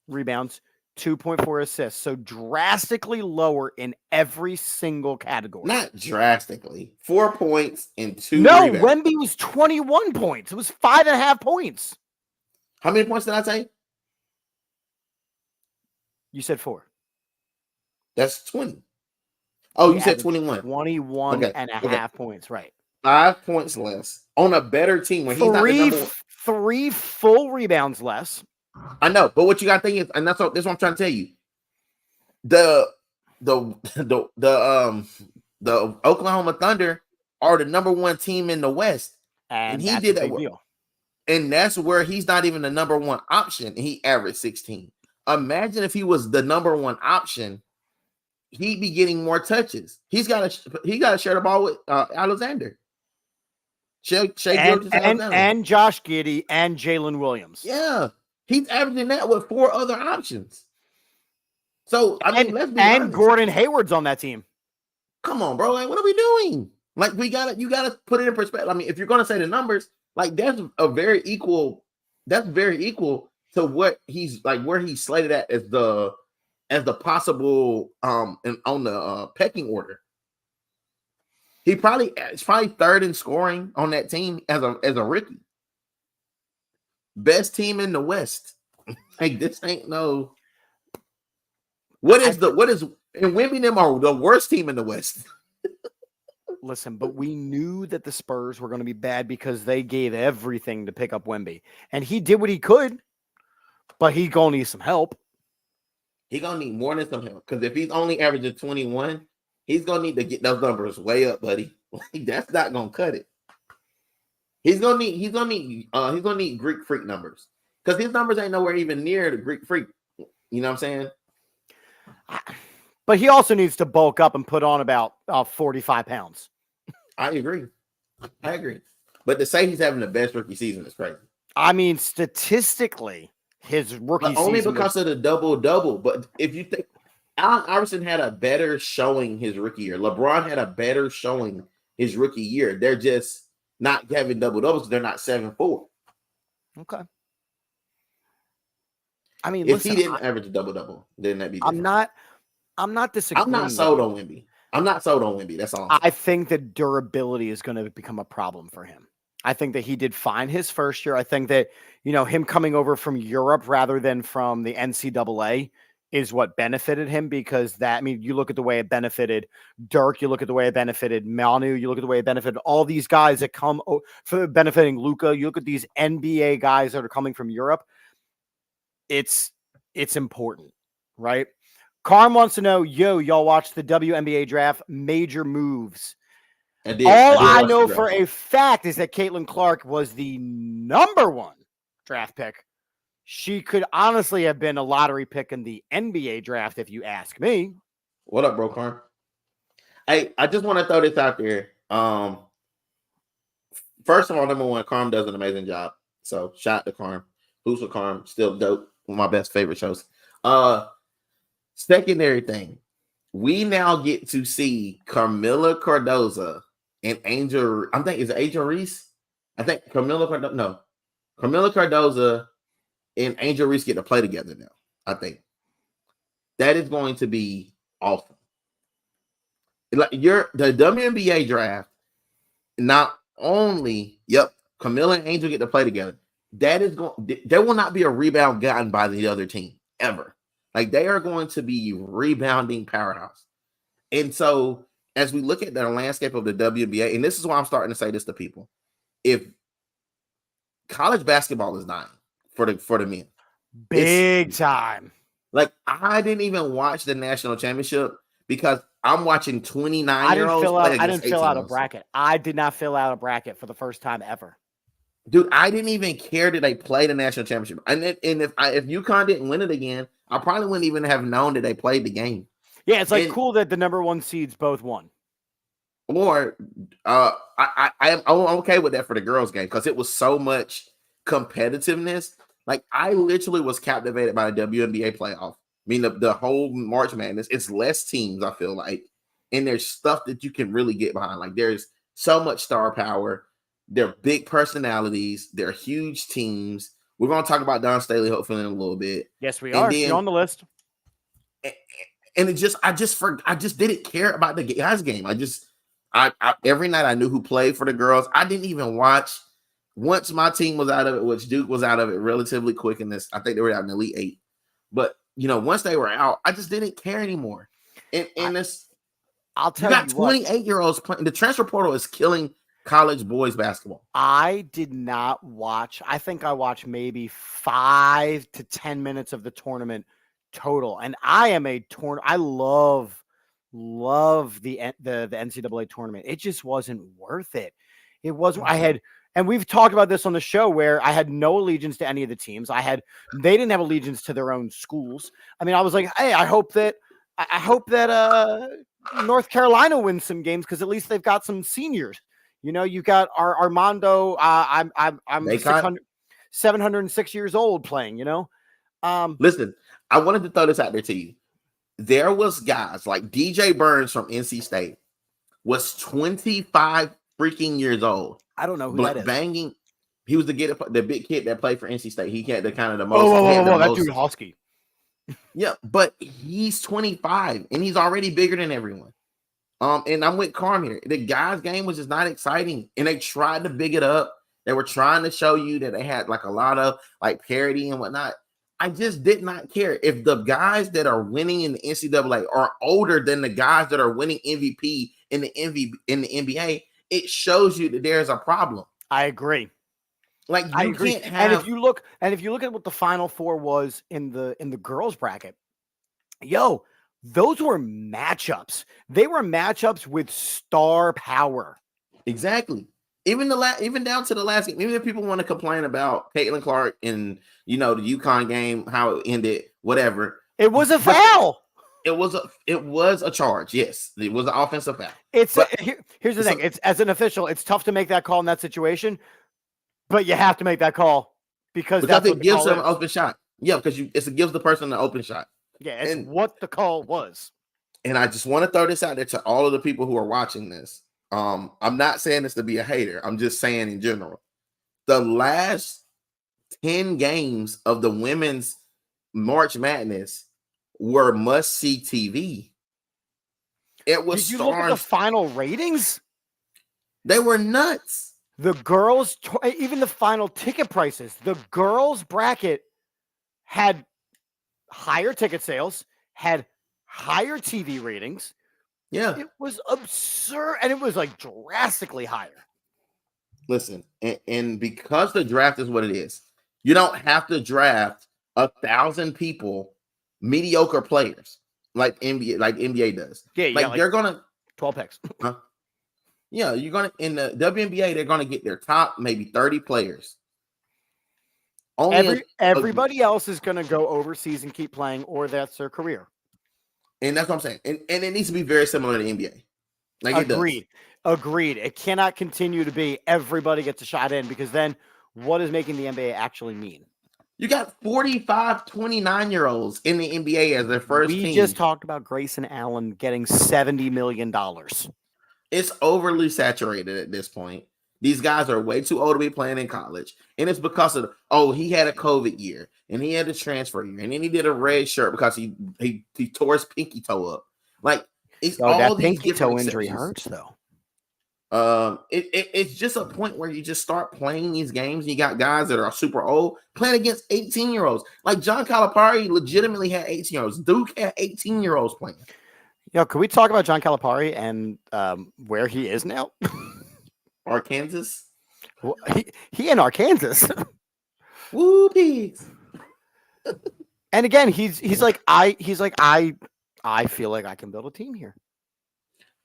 rebounds, 2.4 assists. So drastically lower in every single category. Not drastically. 4 points and 2 No, rebounds. Wemby was 21 points. It was 5.5 points. How many points did I say? You said 4. That's 20. Oh, you said 21. 21 and a half points, right. 5 points less on a better team when he's not the number one. 3 full rebounds less. I know, but what you got to think is, and that's what I'm trying to tell you. The Oklahoma Thunder are the number one team in the West, and he did that. Deal. And that's where he's not even the number one option. And he averaged 16. Imagine if he was the number one option, he'd be getting more touches. He got to share the ball with Alexander. And Josh Giddey and Jalen Williams. Yeah. He's averaging that with 4 other options. So, I mean, let's be honest. And Gordon Hayward's on that team. Come on, bro. Like, what are we doing? Like, you gotta put it in perspective. I mean, if you're gonna say the numbers, like that's very equal to what he's like, where he's slated at as the possible and on the pecking order. It's probably third in scoring on that team as a rookie. Best team in the West. Like, this ain't no. What is and Wemby them are the worst team in the West. Listen, but we knew that the Spurs were going to be bad because they gave everything to pick up Wemby, and he did what he could, but he gonna need some help. He gonna need more than some help, because if he's only averaging 21, he's gonna need to get those numbers way up, buddy. Like, that's not gonna cut it. He's gonna need Greek freak numbers, because his numbers ain't nowhere even near the Greek freak. You know what I'm saying? But he also needs to bulk up and put on about 45 pounds. I agree. But to say he's having the best rookie season is crazy. I mean, statistically, his rookie season only because of the double-double. But if you think Allen Iverson had a better showing his rookie year, LeBron had a better showing his rookie year. They're just not having double-doubles because they're not 7-4. Okay. I mean, if he didn't average a double-double, then that'd be different. I'm not disagreeing. I'm not sold on Wemby. That's all. I think that durability is going to become a problem for him. I think that he did fine his first year. I think that, him coming over from Europe rather than from the NCAA is what benefited him, because you look at the way it benefited Dirk, you look at the way it benefited Manu, you look at the way it benefited all these guys that come for benefiting Luka. You look at these NBA guys that are coming from Europe. It's important, right? Carm wants to know, y'all watch the WNBA draft, major moves. All I know for a fact is that Caitlin Clark was the number 1 draft pick. She could honestly have been a lottery pick in the NBA draft, if you ask me. What up, bro, Carm? Hey, I just want to throw this out there. First of all, number 1, Carm does an amazing job. So shout out to Carm. Who's with Carm? Still dope. One of my best favorite shows. Secondary thing, we now get to see Camila Cardoza and Angel. I think it's Angel Reese. I think Camila Cardoza and Angel Reese get to play together now. I think that is going to be awesome. Like the WNBA draft, not only Camila and Angel get to play together. That is going. There will not be a rebound gotten by the other team ever. Like, they are going to be rebounding powerhouse. And so, as we look at the landscape of the WNBA, and this is why I'm starting to say this to people, if college basketball is dying for the men, big time. Like, I didn't even watch the national championship because I'm watching 29-year-olds play. I didn't fill out a bracket. I did not fill out a bracket for the first time ever. Dude, I didn't even care that they played the national championship. And if UConn didn't win it again, I probably wouldn't even have known that they played the game. Yeah, it's cool that the number 1 seeds both won. Or I'm okay with that for the girls' game because it was so much competitiveness Like I literally was captivated by the WNBA playoff. I mean, the whole March Madness. It's less teams. I feel like, and there's stuff that you can really get behind. Like there's so much star power. They're big personalities. They're huge teams. We're gonna talk about Don Staley hopefully in a little bit. Yes, we And are. then, You're on the list. And I just didn't care about the guys game. I every night I knew who played for the girls. I didn't even watch once my team was out of it, which Duke was out of it relatively quick in this. I think they were out in the Elite Eight. But once they were out, I just didn't care anymore. And this, I'll tell you got 28-year-olds playing. The transfer portal is killing college boys basketball. I did not watch. I think I watched maybe 5 to 10 minutes of the tournament total. And I am I love the NCAA tournament. It just wasn't worth it. It wasn't. And we've talked about this on the show where I had no allegiance to any of the teams. They didn't have allegiance to their own schools. I mean, I was like, hey, I hope that North Carolina wins some games because at least they've got some seniors. You got Armando. I'm 706 years old playing. Listen, I wanted to throw this out there to you. There was guys like DJ Burns from NC State was 25 freaking years old. I don't know who that is. Banging. He was the big kid that played for NC State. He had the kind of the most. That dude Husky. Yeah, but he's 25 and he's already bigger than everyone. And I'm with Carm here. The guys' game was just not exciting, and they tried to big it up. They were trying to show you that they had like a lot of like parity and whatnot. I just did not care. If the guys that are winning in the NCAA are older than the guys that are winning MVP in the NBA, it shows you that there's a problem. I agree. Like I agree. Can't have... And if you look at what the Final Four was in the girls bracket, those were matchups. They were matchups with star power. Exactly. Even down to the last game. Even if people want to complain about Caitlin Clark and the UConn game, how it ended, whatever. It was a foul. It was a charge. Yes, it was an offensive foul. Here's the thing. It's as an official, it's tough to make that call in that situation, but you have to make that call because it gives them an open shot. Yeah, because it gives the person an open shot. Yeah, it's what the call was. And I just want to throw this out there to all of the people who are watching this. I'm not saying this to be a hater. I'm just saying in general. The last 10 games of the women's March Madness were must-see TV. It was. Did you look at the final ratings? They were nuts. The girls, even the final ticket prices, the girls bracket had higher ticket sales, had higher TV ratings. Yeah. It was absurd. And it was like drastically higher. Listen, and because the draft is what it is, you don't have to draft 1,000 people, mediocre players like NBA does. Yeah, like they're gonna 12 picks. Huh? Yeah, you're gonna in the WNBA, they're gonna get their top maybe 30 players. Everybody else is gonna go overseas and keep playing, or that's their career. And that's what I'm saying. And it needs to be very similar to the NBA. Like Agreed. It cannot continue to be everybody gets a shot in, because then what is making the NBA actually mean? You got 45, 29-year-olds in the NBA as their first team. We just talked about Grayson Allen getting $70 million. It's overly saturated at this point. These guys are way too old to be playing in college. And it's because of, he had a COVID year and he had a transfer year. And then he did a red shirt because he tore his pinky toe up. Like, it's all that these pinky toe exceptions. injury hurts, though. It's just a point where you just start playing these games. And you got guys that are super old playing against 18-year-olds. Like John Calipari legitimately had 18-year-olds. Duke had 18-year-olds playing. Can we talk about John Calipari and where he is now? Arkansas. Well, he in Arkansas. Woo pigs. And again, he's like I feel like I can build a team here.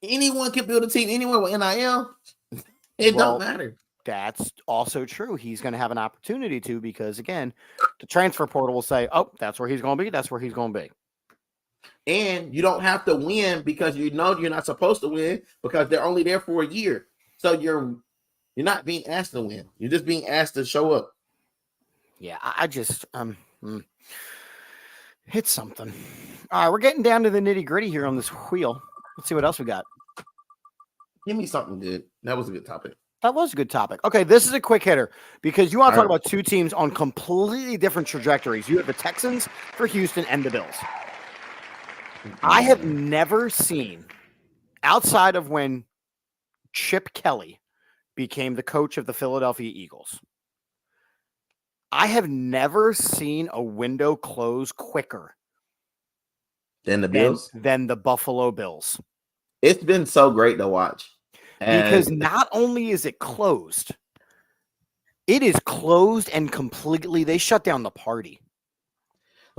Anyone can build a team anywhere with NIL. It don't matter. That's also true. He's going to have an opportunity to, because again, the transfer portal will say, "Oh, that's where he's going to be. That's where he's going to be." And you don't have to win because you're not supposed to win because they're only there for a year. So you're not being asked to win. You're just being asked to show up. Yeah, I just hit something. All right, we're getting down to the nitty gritty here on this wheel. Let's see what else we got. Give me something good. That was a good topic. That was a good topic. Okay, this is a quick hitter because you want to talk All right. about two teams on completely different trajectories. You have the Texans for Houston and the Bills. I have never seen, outside of when Chip Kelly became the coach of the Philadelphia Eagles, I have never seen a window close quicker Then the Bills. than the Buffalo Bills. It's been so great to watch. Because And not only is it closed, it is closed and completely, they shut down the party.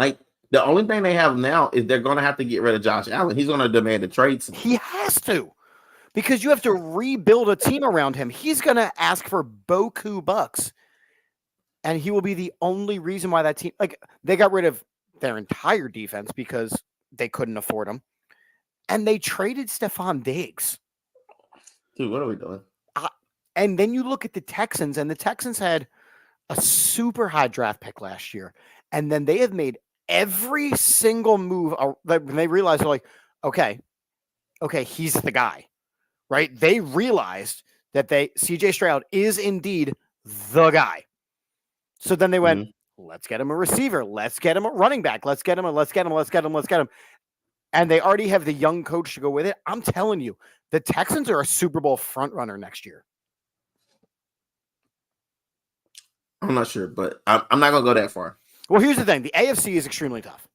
like the only thing they have now is they're going to have to get rid of Josh Allen. He's going to demand a trade soon. He has to, because you have to rebuild a team around him. He's going to ask for boku bucks, and he will be the only reason why that team, like, they got rid of their entire defense because they couldn't afford him, and they traded Stephon Diggs. Dude, what are we doing? And then you look at the Texans, and the Texans had a super high draft pick last year, and then they have made every single move. When they realized, they're like, okay, he's the guy, right? They realized that CJ Stroud is indeed the guy. So then they went, let's get him a receiver, let's get him a running back, let's get him. And they already have the young coach to go with it. I'm telling you, the Texans are a Super Bowl front runner next year. I'm not sure, but I'm not going to go that far. Well, here's the thing. The AFC is extremely tough.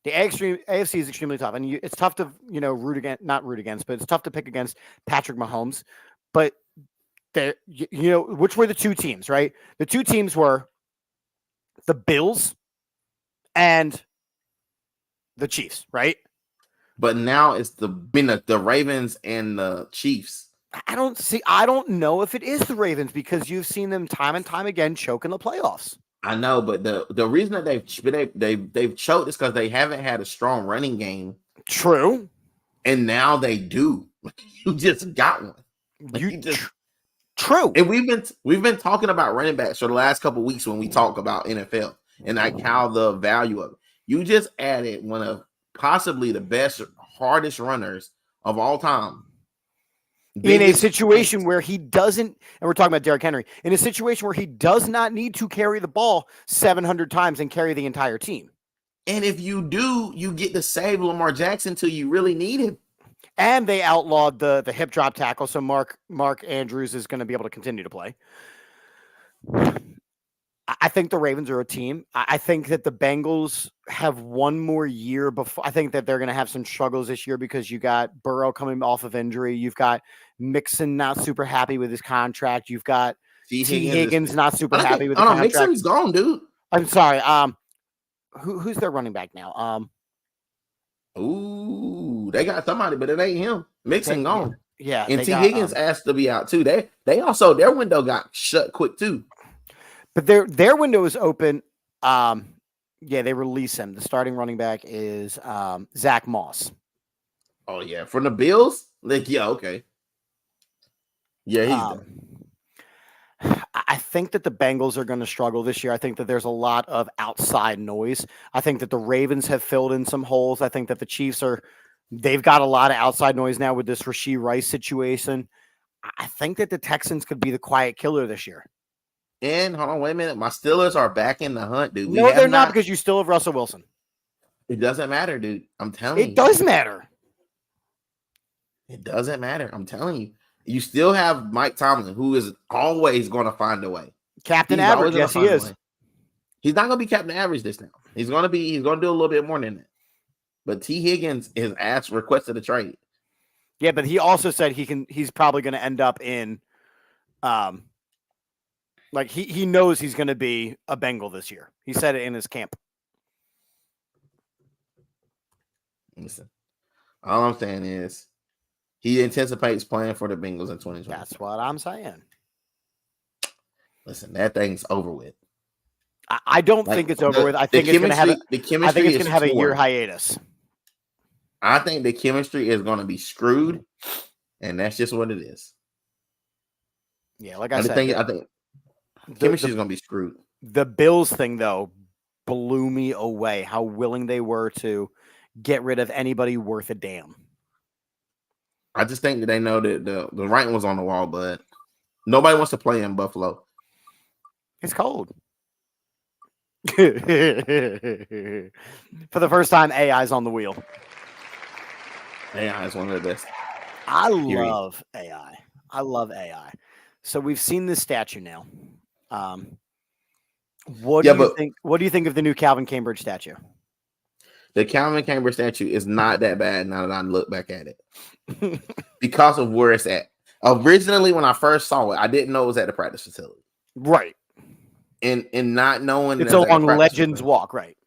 The AFC is extremely tough. And it's tough to, not root against, but it's tough to pick against Patrick Mahomes. But, which were the two teams, right? The two teams were the Bills and the Chiefs, right? But now it's the Ravens and the Chiefs. I don't know if it is the Ravens because you've seen them time and time again choke in the playoffs. I know, but the reason that they've choked is because they haven't had a strong running game. True. And now they do. You just got one. True. And we've been talking about running backs for the last couple of weeks when we talk about NFL and like how the value of it. You just added one of possibly the best, hardest runners of all time. In a situation where he doesn't, and we're talking about Derrick Henry, in a situation where he does not need to carry the ball 700 times and carry the entire team. And if you do, you get to save Lamar Jackson till you really need him. And they outlawed the hip drop tackle, so Mark Andrews is going to be able to continue to play. I think the Ravens are a team. I think that the Bengals have one more year before. I think that they're going to have some struggles this year because you got Burrow coming off of injury. You've got Mixon not super happy with his contract. You've got T. Higgins not super happy with the contract. Mixon's gone, dude. I'm sorry. Who's their running back now? Ooh, they got somebody, but it ain't him. Mixon gone. Yeah, and T. Higgins asked to be out too. They also their window got shut quick too. But their window is open. They release him. The starting running back is Zach Moss. Oh yeah, from the Bills. Okay. Yeah, he's done. I think that the Bengals are going to struggle this year. I think that there's a lot of outside noise. I think that the Ravens have filled in some holes. I think that the Chiefs they've got a lot of outside noise now with this Rashee Rice situation. I think that the Texans could be the quiet killer this year. And hold on, wait a minute. My Steelers are back in the hunt, dude. No, they're not because you still have Russell Wilson. It doesn't matter, dude. I'm telling you. It does matter. It doesn't matter. I'm telling you. You still have Mike Tomlin, who is always going to find a way. Captain Average, yes, he is. He's not going to be Captain Average this time. He's going to do a little bit more than that. But T. Higgins has requested a trade. Yeah, but he also said he's probably going to end up in he knows he's going to be a Bengal this year. He said it in his camp. Listen, all I'm saying is he anticipates playing for the Bengals in 2020. That's what I'm saying. Listen, that thing's over with. I don't think it's over with. I think it's going to have a year hiatus. I think the chemistry is going to be screwed, and that's just what it is. Yeah, like I said, I think chemistry is going to be screwed. The Bills thing, though, blew me away. How willing they were to get rid of anybody worth a damn. I just think that they know that the writing was on the wall, but nobody wants to play in Buffalo. It's cold. For the first time, AI's on the wheel. AI is one of the best. I Period. love AI. I love AI. So we've seen this statue now. What do you think? What do you think of the new Calvin Cambridge statue? The Calvin Cambridge statue is not that bad now that I look back at it because of where it's at. Originally, when I first saw it, I didn't know it was at the practice facility. Right. And not knowing it's along Legends Walk, right?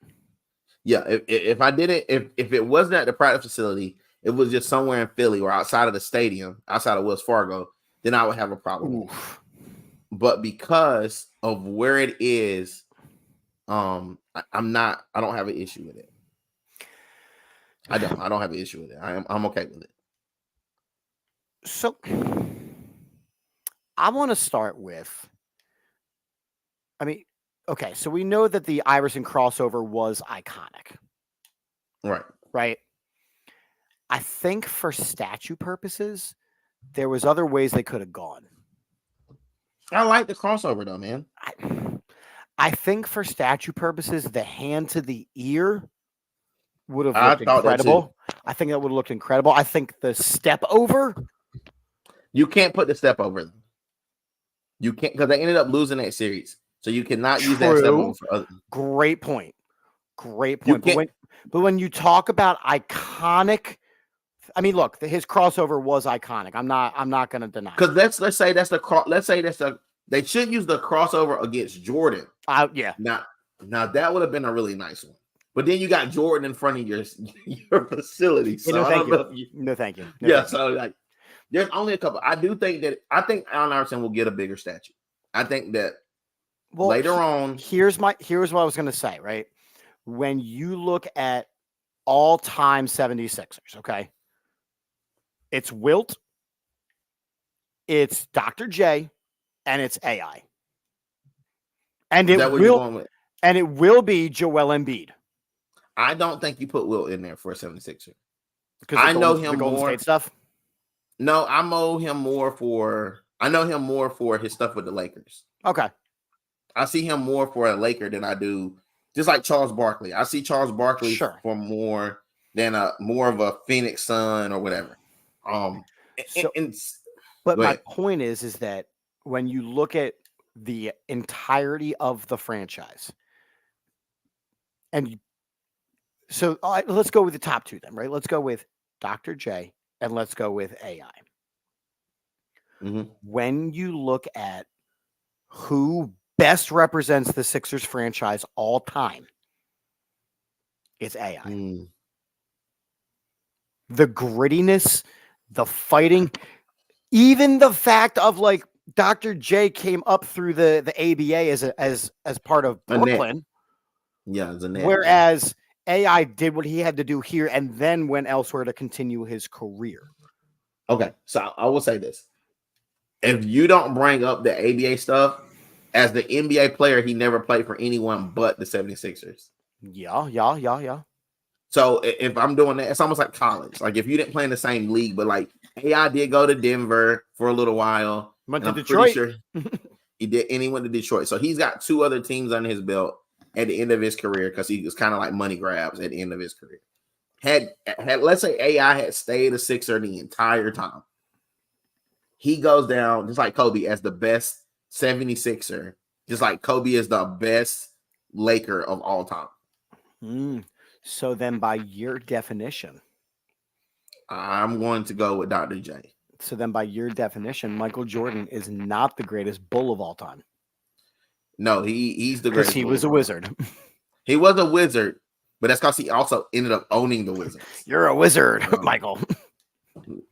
Yeah. If I didn't, if it wasn't at the practice facility, it was just somewhere in Philly or outside of the stadium, outside of Wells Fargo, then I would have a problem. But because of where it is, I don't have an issue with it. I don't have an issue with it. I'm okay with it. So I want to start with, okay, so we know that the Iverson crossover was iconic. Right. Right. I think for statue purposes, there was other ways they could have gone. I like the crossover though, man. I think for statue purposes, the hand to the ear would have looked incredible. I think that would have looked incredible. I think the step over. You can't put the step over them. You can't, because they ended up losing that series. So you cannot use that step over for other. Great point. Great point. But when you talk about iconic, I mean, look, his crossover was iconic. I'm not going to deny. Because let's say that's they should use the crossover against Jordan. Yeah. Now that would have been a really nice one. But then you got Jordan in front of your facility. So no, thank you. So like, there's only a couple. I think Allen Iverson will get a bigger statue. I think that later on. Here's what I was going to say. Right, when you look at all-time 76ers, okay, it's Wilt, it's Dr. J, and it's AI, and it will be Joel Embiid. I don't think you put Wilt in there for a 76er. Because I know him Golden more State stuff. No, I know him more for his stuff with the Lakers. Okay. I see him more for a Laker than I do, just like Charles Barkley. I see Charles Barkley for more than more of a Phoenix Sun or whatever. But my point is that when you look at the entirety of the franchise, and so let's go with the top two then, right? Let's go with Dr. J and let's go with AI. Mm-hmm. When you look at who best represents the Sixers franchise all time, it's AI. The grittiness, the fighting, even the fact of like Dr. J came up through the ABA as part of Brooklyn. Yeah, whereas AI did what he had to do here and then went elsewhere to continue his career. Okay, so I will say this. If you don't bring up the ABA stuff, as the NBA player, he never played for anyone but the 76ers. Yeah. So if I'm doing that, it's almost like college. Like if you didn't play in the same league, but like AI did go to Denver for a little while. Went to Detroit. Sure he did, and he went to Detroit. So he's got 2 other teams under his belt at the end of his career because he was kind of like money grabs at the end of his career. Had let's say AI had stayed a Sixer the entire time, he goes down just like Kobe as the best 76er, just like Kobe is the best Laker of all time. So then by your definition, I'm going to go with Dr. J. So then by your definition, Michael Jordan is not the greatest Bull of all time. No, he's the greatest. Because he was a wizard. He was a wizard, but that's because he also ended up owning the Wizards. You're a wizard, Michael.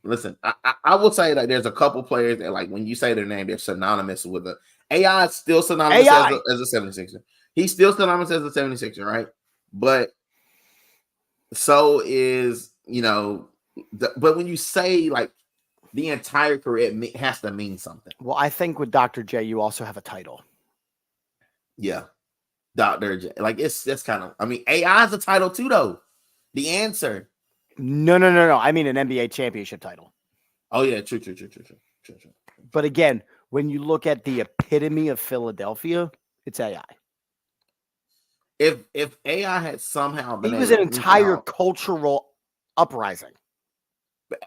Listen, I will say that there's a couple players that, like, when you say their name, they're synonymous with the AI. Is still synonymous as a 76er. He's still synonymous as a 76er, right? But so is, but when you say like the entire career, it has to mean something. Well, I think with Dr. J, you also have a title. Yeah. Dr. J. Like it's kind of, I mean, AI is a title too, though. The answer. No. I mean an NBA championship title. Oh, yeah. True. But again, when you look at the epitome of Philadelphia, it's AI. If AI had somehow been He able was to an reach entire out, cultural uprising.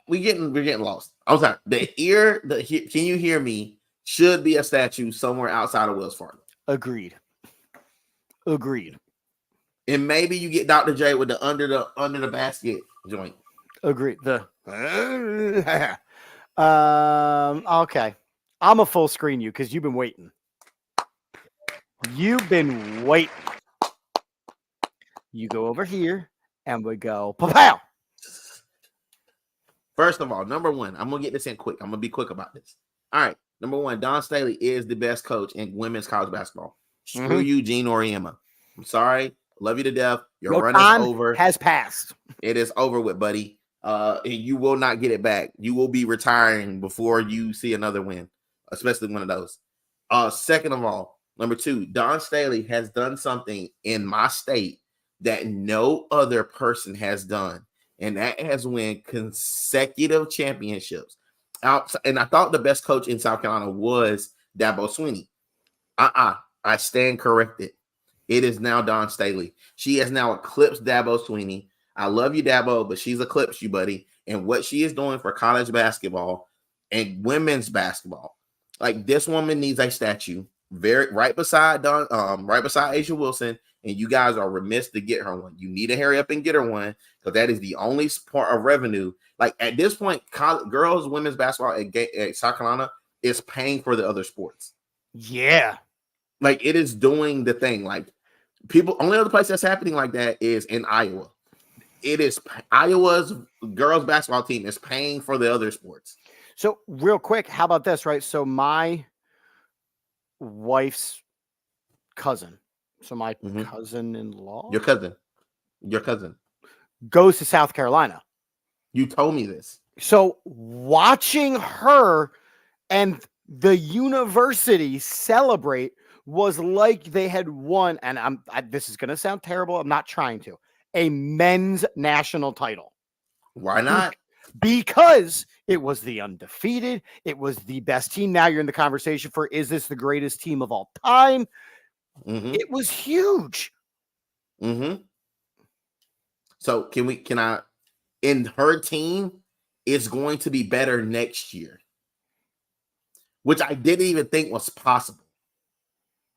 we're getting lost. I'm sorry. Can you hear me? Should be a statue somewhere outside of Wells Fargo. Agreed. And maybe you get Dr. J with the under the basket joint. Agreed. Okay. I'm a full screen you because you've been waiting. You've been waiting. You go over here and we go pow. First of all, number one, I'm gonna get this in quick. I'm gonna be quick about this. All right. Number one, Don Staley is the best coach in women's college basketball. Screw you, Gene Auriemma. I'm sorry. Love you to death. Your run is over. Has passed. It is over with, buddy. And you will not get it back. You will be retiring before you see another win, especially one of those. Second of all, number two, Don Staley has done something in my state that no other person has done, and that has won consecutive championships. And I thought the best coach in South Carolina was Dabo Swinney. I stand corrected. It is now Don Staley. She has now eclipsed Dabo Swinney. I love you, Dabo, but she's eclipsed you, buddy. And what she is doing for college basketball and women's basketball, like this woman needs a statue right beside Asia Wilson. And you guys are remiss to get her one. You need to hurry up and get her one because that is the only part of revenue. Like at this point, girls women's basketball at South Carolina is paying for the other sports. Yeah, like it is doing the thing. Like people, only other place that's happening like that is in Iowa. It is Iowa's girls basketball team is paying for the other sports. So real quick, how about this? Right, so my wife's cousin. So my cousin-in-law, your cousin goes to South Carolina. You told me this. So watching her and the university celebrate was like they had won, and this is going to sound terrible. I'm not trying to. A men's national title. Why not? Because it was the undefeated. It was the best team. Now you're in the conversation for, is this the greatest team of all time? Mm-hmm. It was huge. Mm-hmm. So can I, in her team is going to be better next year, which I didn't even think was possible.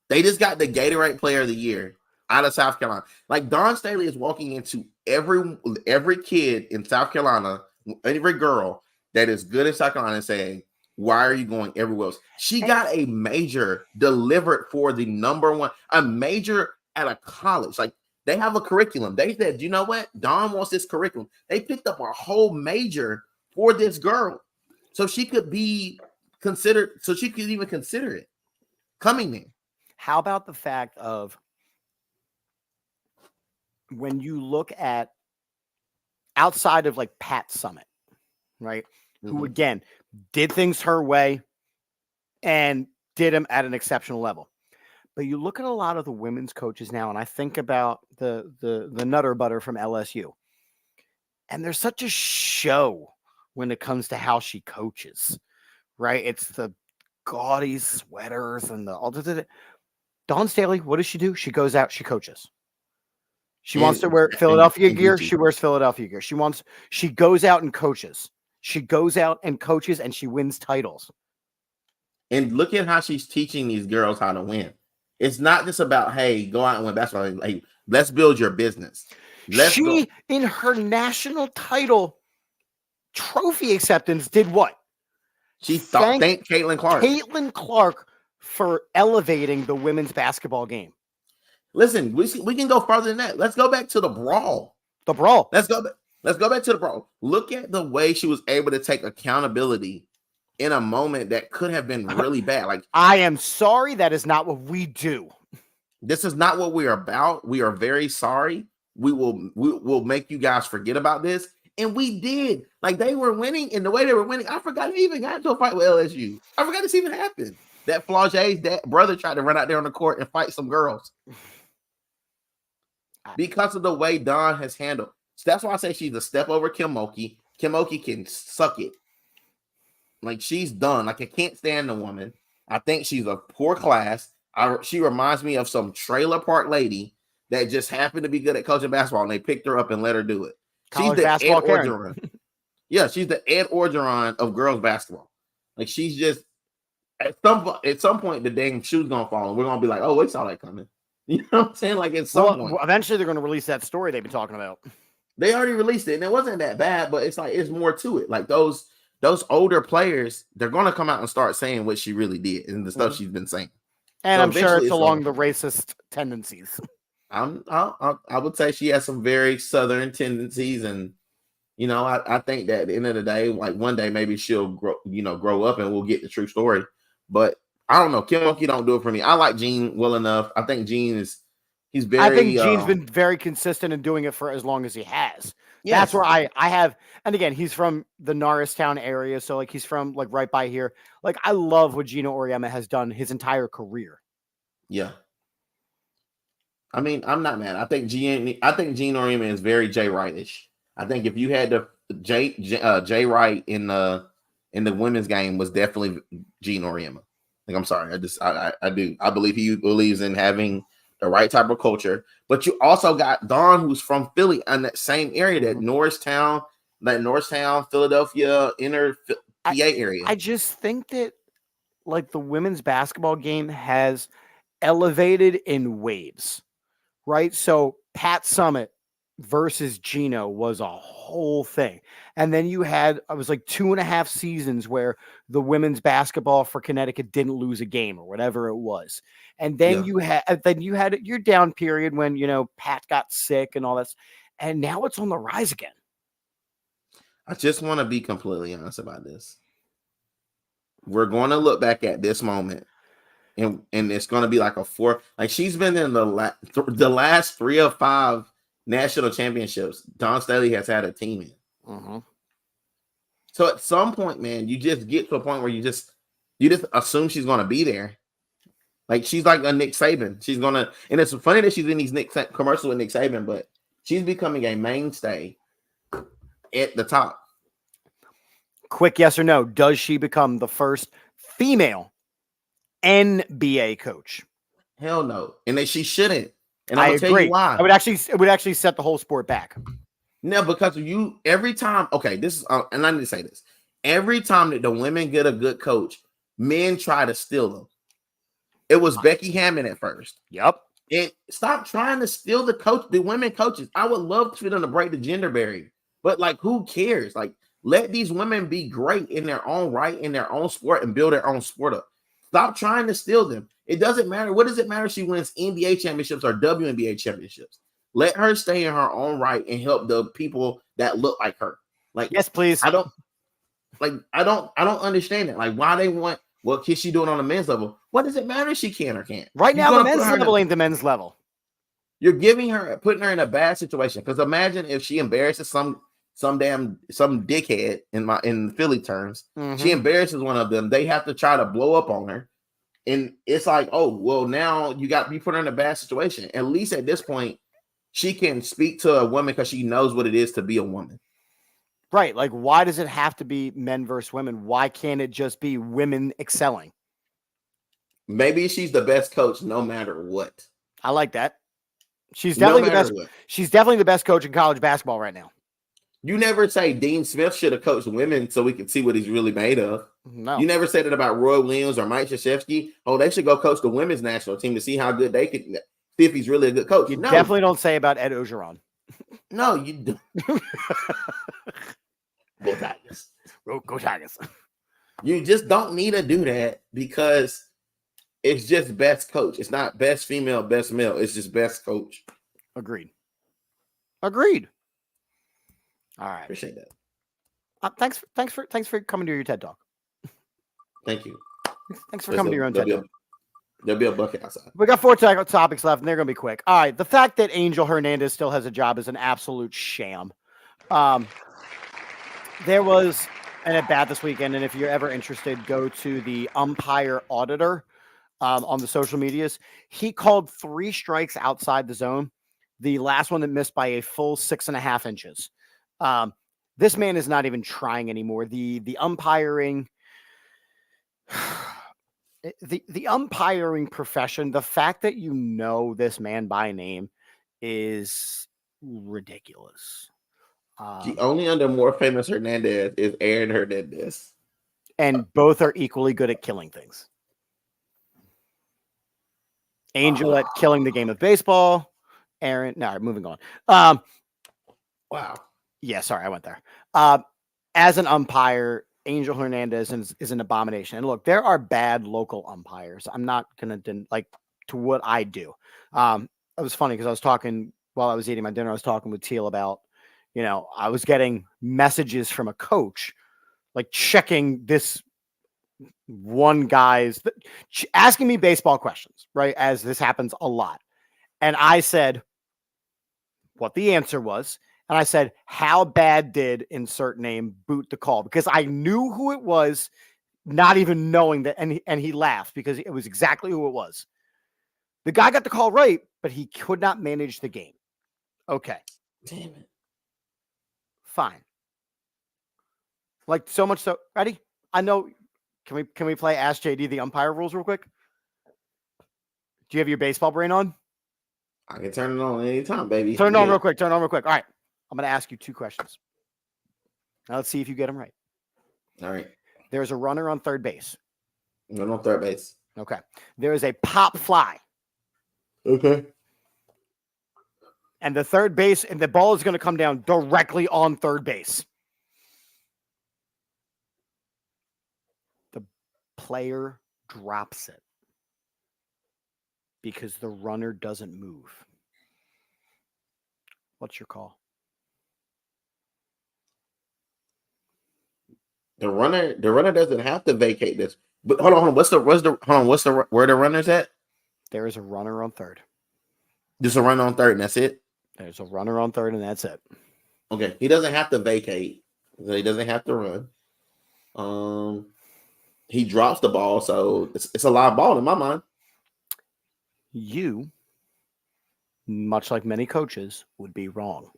They just got the Gatorade Player of the Year out of South Carolina. Like Don Staley is walking into every kid in South Carolina, every girl that is good in South Carolina and saying, why are you going everywhere else? She got a major delivered for the number one, a major at a college. Like they have a curriculum. They said, you know what? Don wants this curriculum. They picked up a whole major for this girl. So she could be considered, so she could even consider it coming there. How about the fact of when you look at outside of like Pat Summitt, right? Mm-hmm. Who again did things her way and did them at an exceptional level. But you look at a lot of the women's coaches now, and I think about the Nutter Butter from LSU. And there's such a show when it comes to how she coaches, right? It's the gaudy sweaters and the all the Dawn Staley, what does she do? She goes out, she coaches. She wants to wear Philadelphia gear. She wears Philadelphia gear. She goes out and coaches. She goes out and coaches and she wins titles. And look at how she's teaching these girls how to win. It's not just about, hey, go out and win basketball. Like, let's build your business. In her national title trophy acceptance, did what? She thanked Caitlin Clark. Caitlin Clark for elevating the women's basketball game. Listen, we can go farther than that. Let's go back to the brawl. The brawl. Let's go back to the brawl. Look at the way she was able to take accountability in a moment that could have been really bad. Like, I am sorry, that is not what we do. This is not what we are about. We are very sorry. We will make you guys forget about this. And we did. Like, they were winning, and the way they were winning, I forgot they even got into a fight with LSU. I forgot this even happened. That Flage's brother tried to run out there on the court and fight some girls because of the way Dawn has handled. So that's why I say she's a step over Kim Mulkey. Kim Mulkey can suck it. Like, she's done. Like, I can't stand the woman. I think she's a poor class. She reminds me of some trailer park lady that just happened to be good at coaching basketball, and they picked her up and let her do it. College She's the basketball Ed Karen. Orgeron. Yeah, she's the Ed Orgeron of girls basketball. Like, she's just at some point the dang shoe's gonna fall, and we're gonna be like, oh, we saw that coming. You know what I'm saying? Like, at some point, eventually they're gonna release that story they've been talking about. They already released it, and it wasn't that bad, but it's like it's more to it. Like those older players, they're gonna come out and start saying what she really did and the stuff she's been saying. And so I'm sure it's along the racist tendencies. I would say she has some very Southern tendencies, and you know, I think that at the end of the day, like one day maybe she'll grow up and we'll get the true story. But I don't know. Kim Mulkey don't do it for me. I like Gene well enough. I think he's very. I think Gene's been very consistent in doing it for as long as he has. Yes. That's where I have, and again, he's from the Norristown area, so like he's from like right by here. Like I love what Gino Auriemma has done his entire career. Yeah. I mean, I'm not mad. I think Gene Auriemma is very Jay Wright-ish. I think if you had the Jay Wright in the women's game was definitely Gene Auriemma. Like, I'm sorry, I believe he believes in having the right type of culture. But you also got Dawn, who's from Philly, in that same area, that Norristown, Philadelphia, inner PA area. I just think that like the women's basketball game has elevated in waves, right? So Pat Summitt versus Gino was a whole thing. And then you had, it was like 2.5 seasons where the women's basketball for Connecticut didn't lose a game or whatever it was. And then you had your down period when, you know, Pat got sick and all that. And now it's on the rise again. I just want to be completely honest about this. We're going to look back at this moment and it's going to be like a 4, like she's been in the last 3 of 5 national championships Dawn Staley has had a team in. So at some point, man, you just get to a point where you just assume she's going to be there. Like she's like a Nick Saban. She's going to, and it's funny that she's in these commercials with Nick Saban, but she's becoming a mainstay at the top. Quick yes or no, does she become the first female NBA coach? Hell no. And that she shouldn't. And I I'm agree. Tell you why. It would actually set the whole sport back. No, because every time, okay, this is, and I need to say this. Every time that the women get a good coach, men try to steal them. It was Becky Hammond at first. Yep. And stop trying to steal the women coaches. I would love for them to break the gender barrier, but like, who cares? Like, let these women be great in their own right, in their own sport, and build their own sport up. Stop trying to steal them. It doesn't matter. What does it matter if she wins NBA championships or WNBA championships? Let her stay in her own right and help the people that look like her. Like, yes, please. I don't understand it. Like, why they want what can she doing on the men's level? What does it matter if she can or can't? Right now, the men's level ain't the men's level. You're putting her in a bad situation. Because imagine if she embarrasses some dickhead in Philly terms. She embarrasses one of them. They have to try to blow up on her. And it's like, oh, well, now you put her in a bad situation. At least at this point, she can speak to a woman because she knows what it is to be a woman. Right. Like, why does it have to be men versus women? Why can't it just be women excelling? Maybe she's the best coach no matter what. I like that. She's definitely the best. She's definitely the best coach in college basketball right now. You never say Dean Smith should have coached women so we can see what he's really made of. No. You never said it about Roy Williams or Mike Krzyzewski. Oh, they should go coach the women's national team to see how good they could, see if he's really a good coach. You definitely don't say about Ed Orgeron. No, you do. Go Tigers. Go Tigers. You just don't need to do that because it's just best coach. It's not best female, best male. It's just best coach. Agreed. All right. Appreciate that. Thanks for coming to your TED Talk. Thank you. Thanks for coming to your own TED Talk. There'll be a bucket outside. We got 4 topics left, and they're going to be quick. All right. The fact that Angel Hernandez still has a job is an absolute sham. There was and at bat this weekend. And if you're ever interested, go to the umpire auditor on the social medias. He called 3 strikes outside the zone. The last one that missed by a full 6.5 inches. This man is not even trying anymore. The umpiring, the umpiring profession, the fact that you know this man by name is ridiculous. The only under more famous Hernandez is Aaron Hernandez. And both are equally good at killing things. Angel at killing the game of baseball. Aaron, no, moving on. Wow. Yeah, sorry, I went there. As an umpire, Angel Hernandez is an abomination. And look, there are bad local umpires. I'm not gonna to what I do. It was funny because I was talking while I was eating my dinner. I was talking with Teal about, I was getting messages from a coach, like checking this one guy's asking me baseball questions, right? As this happens a lot. And I said what the answer was. And I said, how bad did insert name boot the call? Because I knew who it was, not even knowing that. And he laughed because it was exactly who it was. The guy got the call right, but he could not manage the game. Okay. Damn it. Fine. Like so much so. Ready? I know. Can we play Ask JD the umpire rules real quick? Do you have your baseball brain on? I can turn it on anytime, baby. Turn it on real quick. All right. I'm going to ask you 2 questions. Now let's see if you get them right. All right. There's a runner on third base. I'm on third base. Okay. There is a pop fly. Okay. And the ball is going to come down directly on third base. The player drops it because the runner doesn't move. What's your call? The runner doesn't have to vacate this. But hold on. Where the runner's at? There is a runner on third. Just a runner on third, and that's it. There's a runner on third, and that's it. Okay. He doesn't have to vacate. So he doesn't have to run. He drops the ball, so it's a live ball in my mind. You, much like many coaches, would be wrong.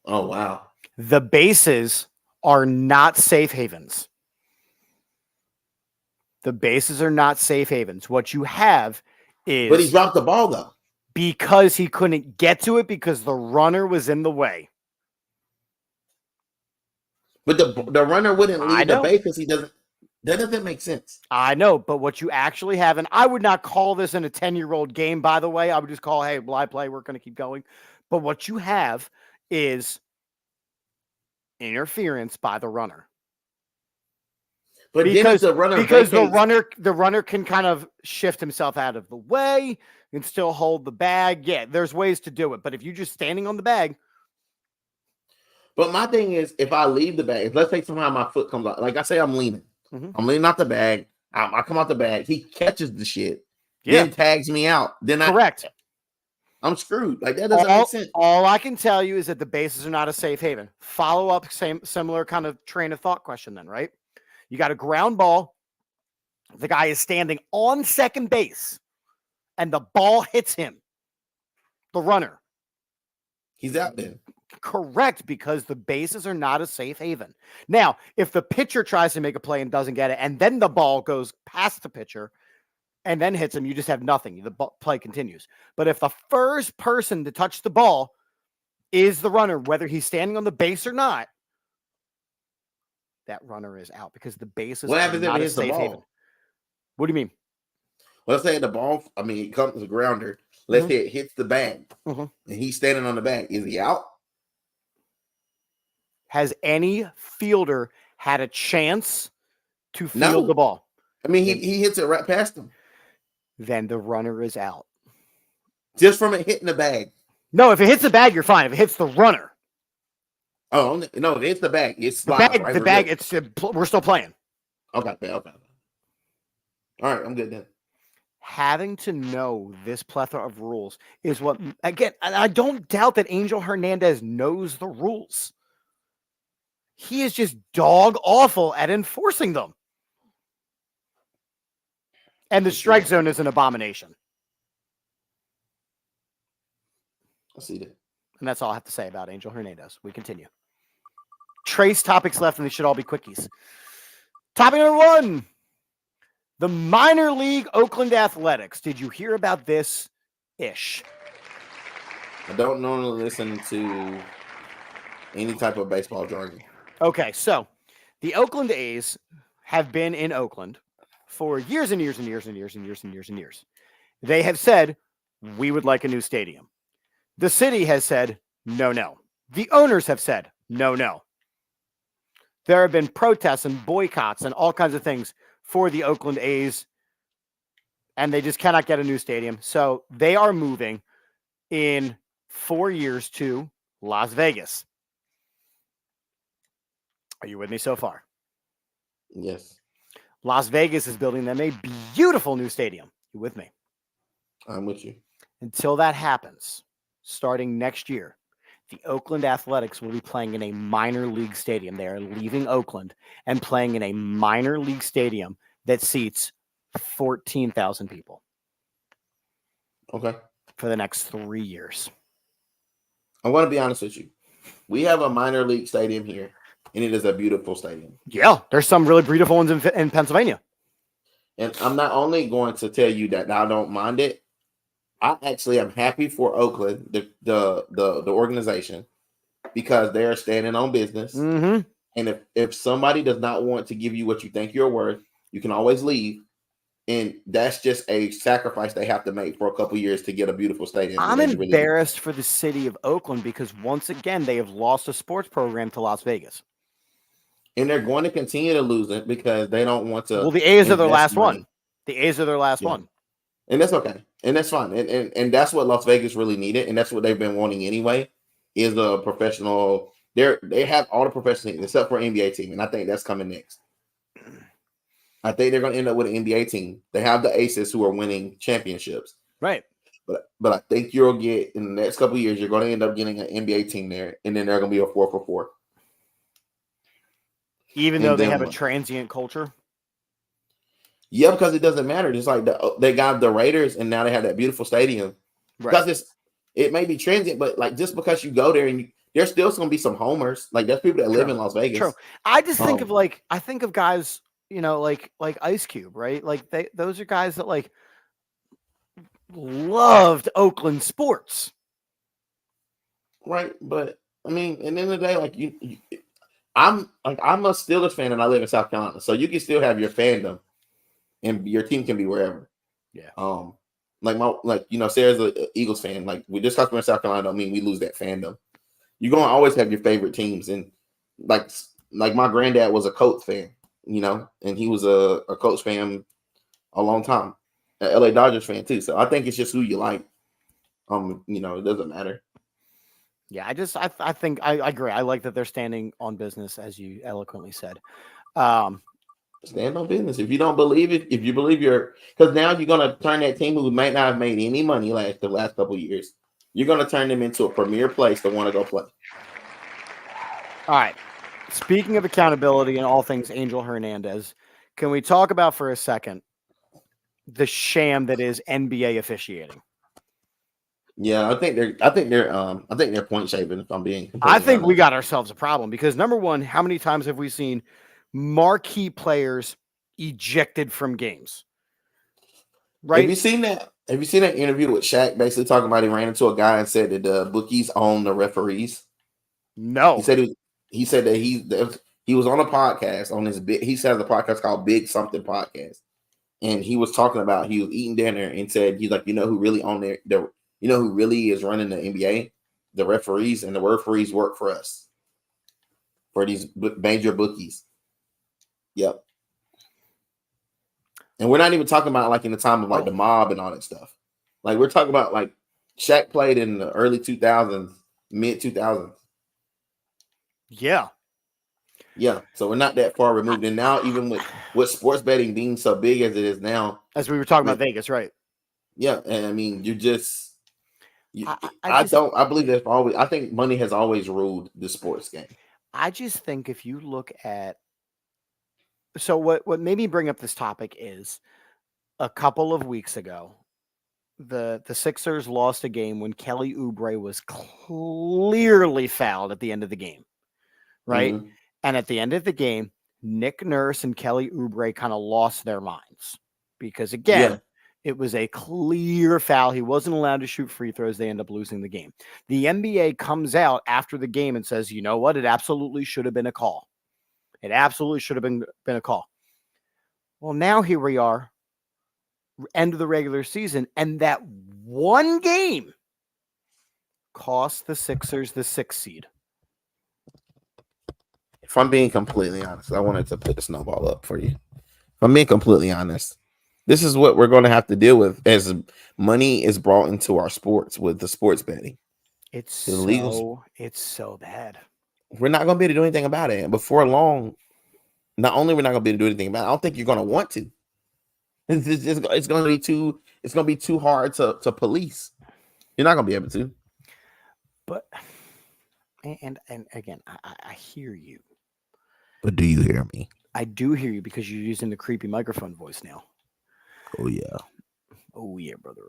Oh, wow. The bases are not safe havens. The bases are not safe havens. What you have is... But he dropped the ball, though. Because he couldn't get to it because the runner was in the way. But the runner wouldn't leave the base because he doesn't... That doesn't make sense. I know, but what you actually have, and I would not call this in a 10-year-old game, by the way. I would just call, hey, live play, we're going to keep going. But what you have is interference by the runner. But because the runner can kind of shift himself out of the way and still hold the bag. Yeah, there's ways to do it. But if you're just standing on the bag. But my thing is, if I leave the bag, let's say somehow my foot comes out, like I say, I'm leaning. Mm-hmm. I'm leaning out the bag. I come out the bag. He catches the shit. Yeah. Then tags me out. Then correct. I'm screwed. Like that doesn't make sense. All I can tell you is that the bases are not a safe haven. Follow up, similar kind of train of thought question then, right? You got a ground ball. The guy is standing on second base, and the ball hits him. The runner. He's out there. Correct, because the bases are not a safe haven. Now, if the pitcher tries to make a play and doesn't get it, and then the ball goes past the pitcher and then hits him, you just have nothing. The play continues. But if the first person to touch the ball is the runner, whether he's standing on the base or not, that runner is out because the bases are not a safe haven. What do you mean? Let's say the ball, it comes a grounder. Let's say it hits the bag, and he's standing on the bag. Is he out? Has any fielder had a chance to field the ball? He hits it right past him. Then the runner is out. Just from it hitting the bag. No, if it hits the bag, you're fine. If it hits the runner. Oh, no, it's the bag. It's the bag. Right? The bag, we're still playing. Okay. All right, I'm good then. Having to know this plethora of rules is what, again, I don't doubt that Angel Hernandez knows the rules. He is just dog awful at enforcing them. And the strike zone is an abomination. I see that. And that's all I have to say about Angel Hernandez. We continue. Trace topics left, and they should all be quickies. Topic number 1. The minor league Oakland Athletics. Did you hear about this ish? I don't normally listen to any type of baseball jargon. Okay, so the Oakland A's have been in Oakland for years and years and years and years and years and years and years. They have said, we would like a new stadium. The city has said, no, no. The owners have said, no, no. There have been protests and boycotts and all kinds of things for the Oakland A's, and they just cannot get a new stadium. So they are moving in 4 years to Las Vegas. Are you with me so far? Yes. Las Vegas is building them a beautiful new stadium. You with me? I'm with you. Until that happens, starting next year, the Oakland Athletics will be playing in a minor league stadium. They are leaving Oakland and playing in a minor league stadium that seats 14,000 people. Okay. For the next 3 years. I want to be honest with you. We have a minor league stadium here, and it is a beautiful stadium. Yeah, there's some really beautiful ones in Pennsylvania. And I'm not only going to tell you that I don't mind it. I actually am happy for Oakland, the organization, because they are standing on business. Mm-hmm. And if somebody does not want to give you what you think you're worth, you can always leave. And that's just a sacrifice they have to make for a couple years to get a beautiful stadium. I'm embarrassed for the city of Oakland because once again, they have lost a sports program to Las Vegas. And they're going to continue to lose it because they don't want to. Well, the A's are their last one. The A's are their last one. And that's okay. And that's fine. And that's what Las Vegas really needed. And that's what they've been wanting anyway, is a professional. They have all the professional teams except for an NBA team. And I think that's coming next. I think they're going to end up with an NBA team. They have the Aces who are winning championships. Right. But I think you'll get, in the next couple of years, you're going to end up getting an NBA team there. And then they're going to be a 4-for-4. Even though they have a transient culture? Yeah, because it doesn't matter. It's like they got the Raiders, and now they have that beautiful stadium. Right. Because it may be transient, but like just because you go there and there's still going to be some homers. Like there's people that live in Las Vegas. True. I just think of guys, like Ice Cube, right? Like those are guys that like loved Oakland sports. Right, but I mean, at the end of the day, like I'm a Steelers fan and I live in South Carolina, so you can still have your fandom. And your team can be wherever. Yeah. Sarah's an Eagles fan. Like we just because we're in South Carolina don't mean we lose that fandom. You're gonna always have your favorite teams. And like my granddad was a Colts fan, and he was a Colts fan a long time. An LA Dodgers fan too. So I think it's just who you like. It doesn't matter. Yeah, I think I agree. I like that they're standing on business, as you eloquently said. Stand on business. If you don't believe it, if you believe because now you're gonna turn that team who might not have made any money the last couple of years, you're gonna turn them into a premier place to want to go play. All right. Speaking of accountability and all things Angel Hernandez, can we talk about for a second the sham that is NBA officiating? Yeah, I think they're point shaving. If I'm being, I think we got ourselves a problem because number one, how many times have we seen marquee players ejected from games? Right? Have you seen that interview with Shaq basically talking about he ran into a guy and said that the bookies own the referees? No. He said that he was on a podcast on his he said the podcast called Big Something Podcast. And he was talking about he was eating dinner and said he's like, who really own who really is running the NBA? The referees, and the referees work for us. For these major bookies. Yep. And we're not even talking about like in the time of like the mob and all that stuff. Like we're talking about like Shaq played in the early 2000s, mid 2000s. Yeah. Yeah. So we're not that far removed. And now even with sports betting being so big as it is now. As we were talking about Vegas, right? Yeah. And I mean, I believe I think money has always ruled the sports game. I just think if you look at so what made me bring up this topic is a couple of weeks ago, the Sixers lost a game when Kelly Oubre was clearly fouled at the end of the game, right? Mhm. And at the end of the game, Nick Nurse and Kelly Oubre kind of lost their minds because Yeah. again, it was a clear foul. He wasn't allowed to shoot free throws. They end up losing the game. The NBA comes out after the game and says, "You know what? It absolutely should have been a call. It absolutely should have been a call." Well, now here we are, end of the regular season, and that one game cost the Sixers the 6th seed. If I'm being completely honest, I wanted to put the snowball up for you. If I'm being completely honest, this is what we're going to have to deal with as money is brought into our sports with the sports betting. It's The legals, so bad. we're not going to be able to do anything about it. And before long, not only we're not going to be able to do anything about it, I don't think you're going to want to. It's going to be too hard to police. You're not going to be able to. But and again, I hear you. But do you hear me? I do hear you because you're using the creepy microphone voice now. Oh yeah. Oh yeah, brother.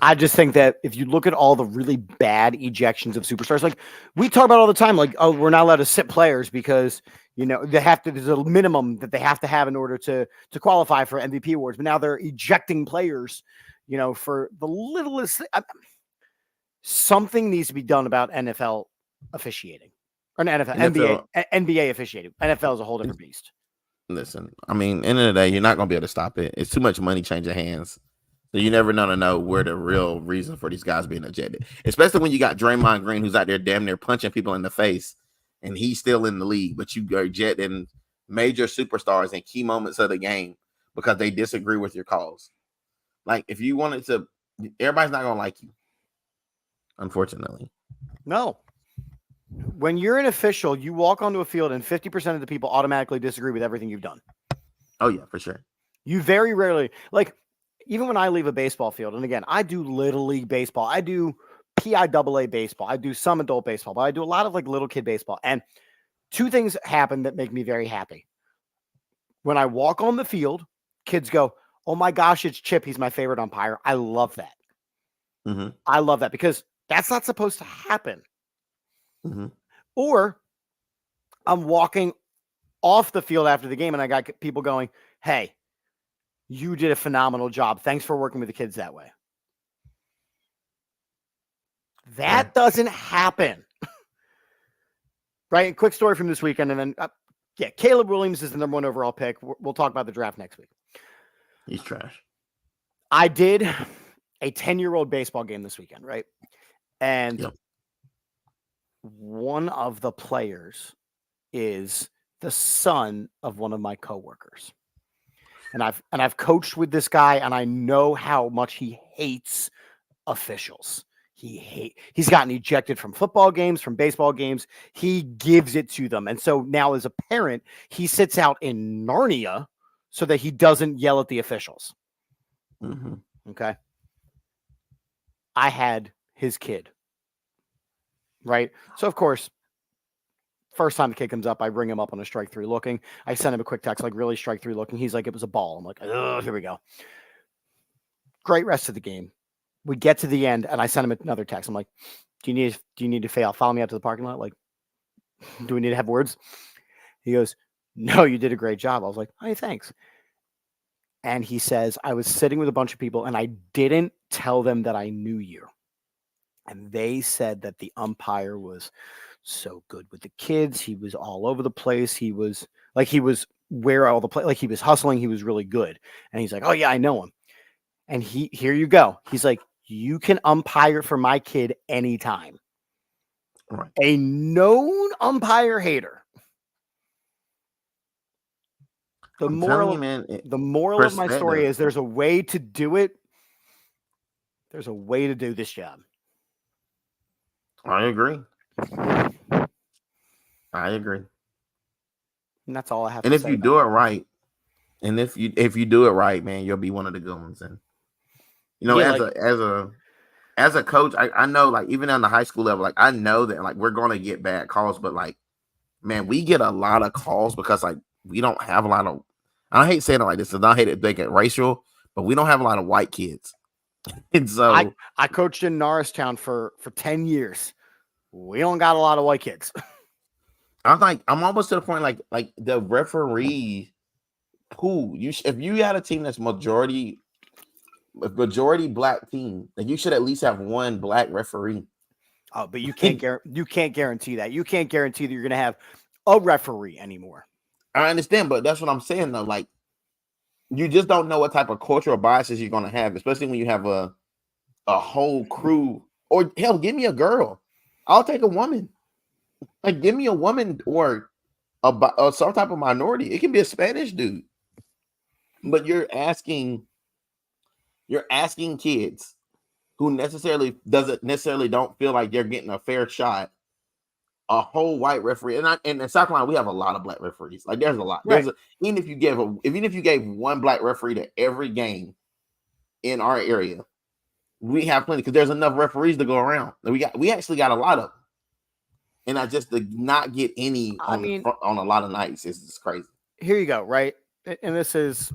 I just think that if you look at all the really bad ejections of superstars, like we talk about all the time, like, oh, we're not allowed to sit players because they have to. There's a minimum that they have to have in order to qualify for MVP awards. But now they're ejecting players, for the littlest. Something needs to be done about NFL officiating, or NFL, NBA officiating. NFL is a whole different beast. Listen, I mean, end of the day, you're not gonna be able to stop it. It's too much money changing hands. So you never know where the real reason for these guys being ejected. Especially when you got Draymond Green, who's out there damn near punching people in the face, and he's still in the league, but you are ejecting major superstars in key moments of the game because they disagree with your calls. Like, if you wanted to, everybody's not gonna like you. Unfortunately. No. When you're an official, you walk onto a field and 50% of the people automatically disagree with everything you've done. Oh, yeah, for sure. You very rarely, like, even when I leave a baseball field, and again, I do Little League baseball, I do PIAA baseball, I do some adult baseball, but I do a lot of like little kid baseball. And two things happen that make me very happy. When I walk on the field, kids go, "Oh my gosh, it's Chip. He's my favorite umpire." I love that. Mm-hmm. I love that because that's not supposed to happen. Mm-hmm. Or I'm walking off the field after the game and I got people going, "Hey, you did a phenomenal job. Thanks for working with the kids that way." That doesn't happen. Right? Quick story from this weekend. And then, Caleb Williams is the number 1 overall pick. We'll talk about the draft next week. He's trash. I did a 10-year-old baseball game this weekend, right? And one of the players is the son of one of my coworkers. And I've coached with this guy, and I know how much he hates officials. He's gotten ejected from football games, from baseball games. He gives it to them. And so now as a parent, he sits out in Narnia so that he doesn't yell at the officials. Mm-hmm. Okay. I had his kid. Right. So of course, first time the kid comes up, I bring him up on a strike 3 looking. I send him a quick text, like, really strike 3 looking. He's like, it was a ball. I'm like, oh, here we go. Great rest of the game. We get to the end, and I send him another text. I'm like, do you need to follow me out to the parking lot? Like, do we need to have words? He goes, "No, you did a great job." I was like, "Hey, thanks." And he says, "I was sitting with a bunch of people, and I didn't tell them that I knew you. And they said that the umpire was so good with the kids. He was all over the place. He was where all the play, like he was hustling. He was really good." And he's like, "Oh yeah, I know him." And here you go. He's like, "You can umpire for my kid anytime." Right. A known umpire hater. The moral of my story is there's a way to do it. There's a way to do this job. I agree. And that's all I have and to if say. you do it right, and if you do it right, man, you'll be one of the good ones. And as as a coach, I know, like, even on the high school level, like, I know that, like, we're going to get bad calls, but, like, man, we get a lot of calls because, like, we don't have a lot of, I hate saying it like this, and I hate it make it racial, but we don't have a lot of white kids. And so I coached in Norristown for 10 years. We don't got a lot of white kids. I'm almost to the point, like the referee who if you had a team that's majority black team, then you should at least have one black referee. Oh, but you can't guarantee that. You can't guarantee that you're going to have a referee anymore. I understand, but that's what I'm saying though. Like, you just don't know what type of cultural biases you're going to have, especially when you have a whole crew. Or hell, give me a girl. I'll take a woman. Like, give me a woman or some type of minority. It can be a Spanish dude, but you're asking kids who don't feel like they're getting a fair shot, a whole white referee. And in South Carolina, we have a lot of black referees. Like, there's a lot. Right. Even if you gave one black referee to every game in our area, we have plenty, because there's enough referees to go around. We actually got a lot of them. And I just did not get any on a lot of nights. It's just crazy. Here you go, right? And this is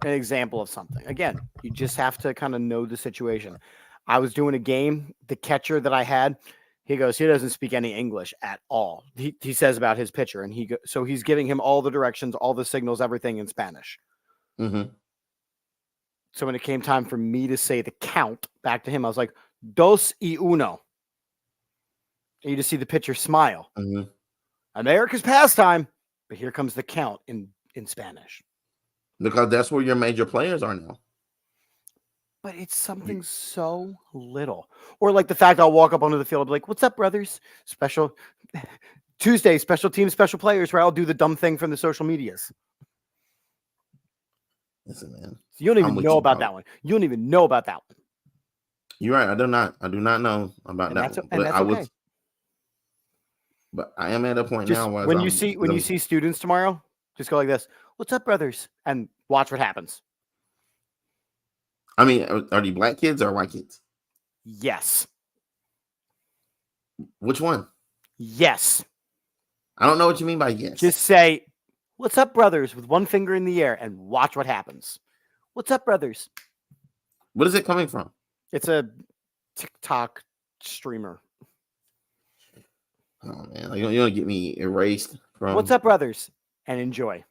an example of something. Again, you just have to kind of know the situation. I was doing a game. The catcher that I had, he goes, he doesn't speak any English at all. He says about his pitcher, and so he's giving him all the directions, all the signals, everything in Spanish. Mm-hmm. So when it came time for me to say the count back to him, I was like, 2 y 1. And you just see the pitcher smile. Mm-hmm. America's pastime, but here comes the count in Spanish. Because that's where your major players are now. But it's something so little. Or like the fact I'll walk up onto the field and be like, what's up, brothers? Tuesday, special teams, special players, where I'll do the dumb thing from the social medias. Listen, man. You don't even know about that one. You don't even know about that one. You're right. I do not know about that one. But I was. But I am at a point now where when you see students tomorrow, just go like this. What's up, brothers? And watch what happens. I mean, are they black kids or white kids? Yes. Which one? Yes. I don't know what you mean by yes. Just say, what's up, brothers, with one finger in the air, and watch what happens. What's up, brothers? What is it coming from? It's a TikTok streamer. Oh, man. Like, you don't get me erased from... What's up, brothers? And enjoy.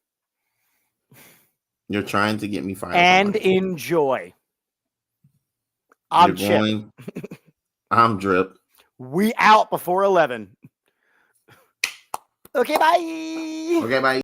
You're trying to get me fired. And enjoy. I'm Chip. I'm Drip. We out before 11. Okay, bye. Okay, bye.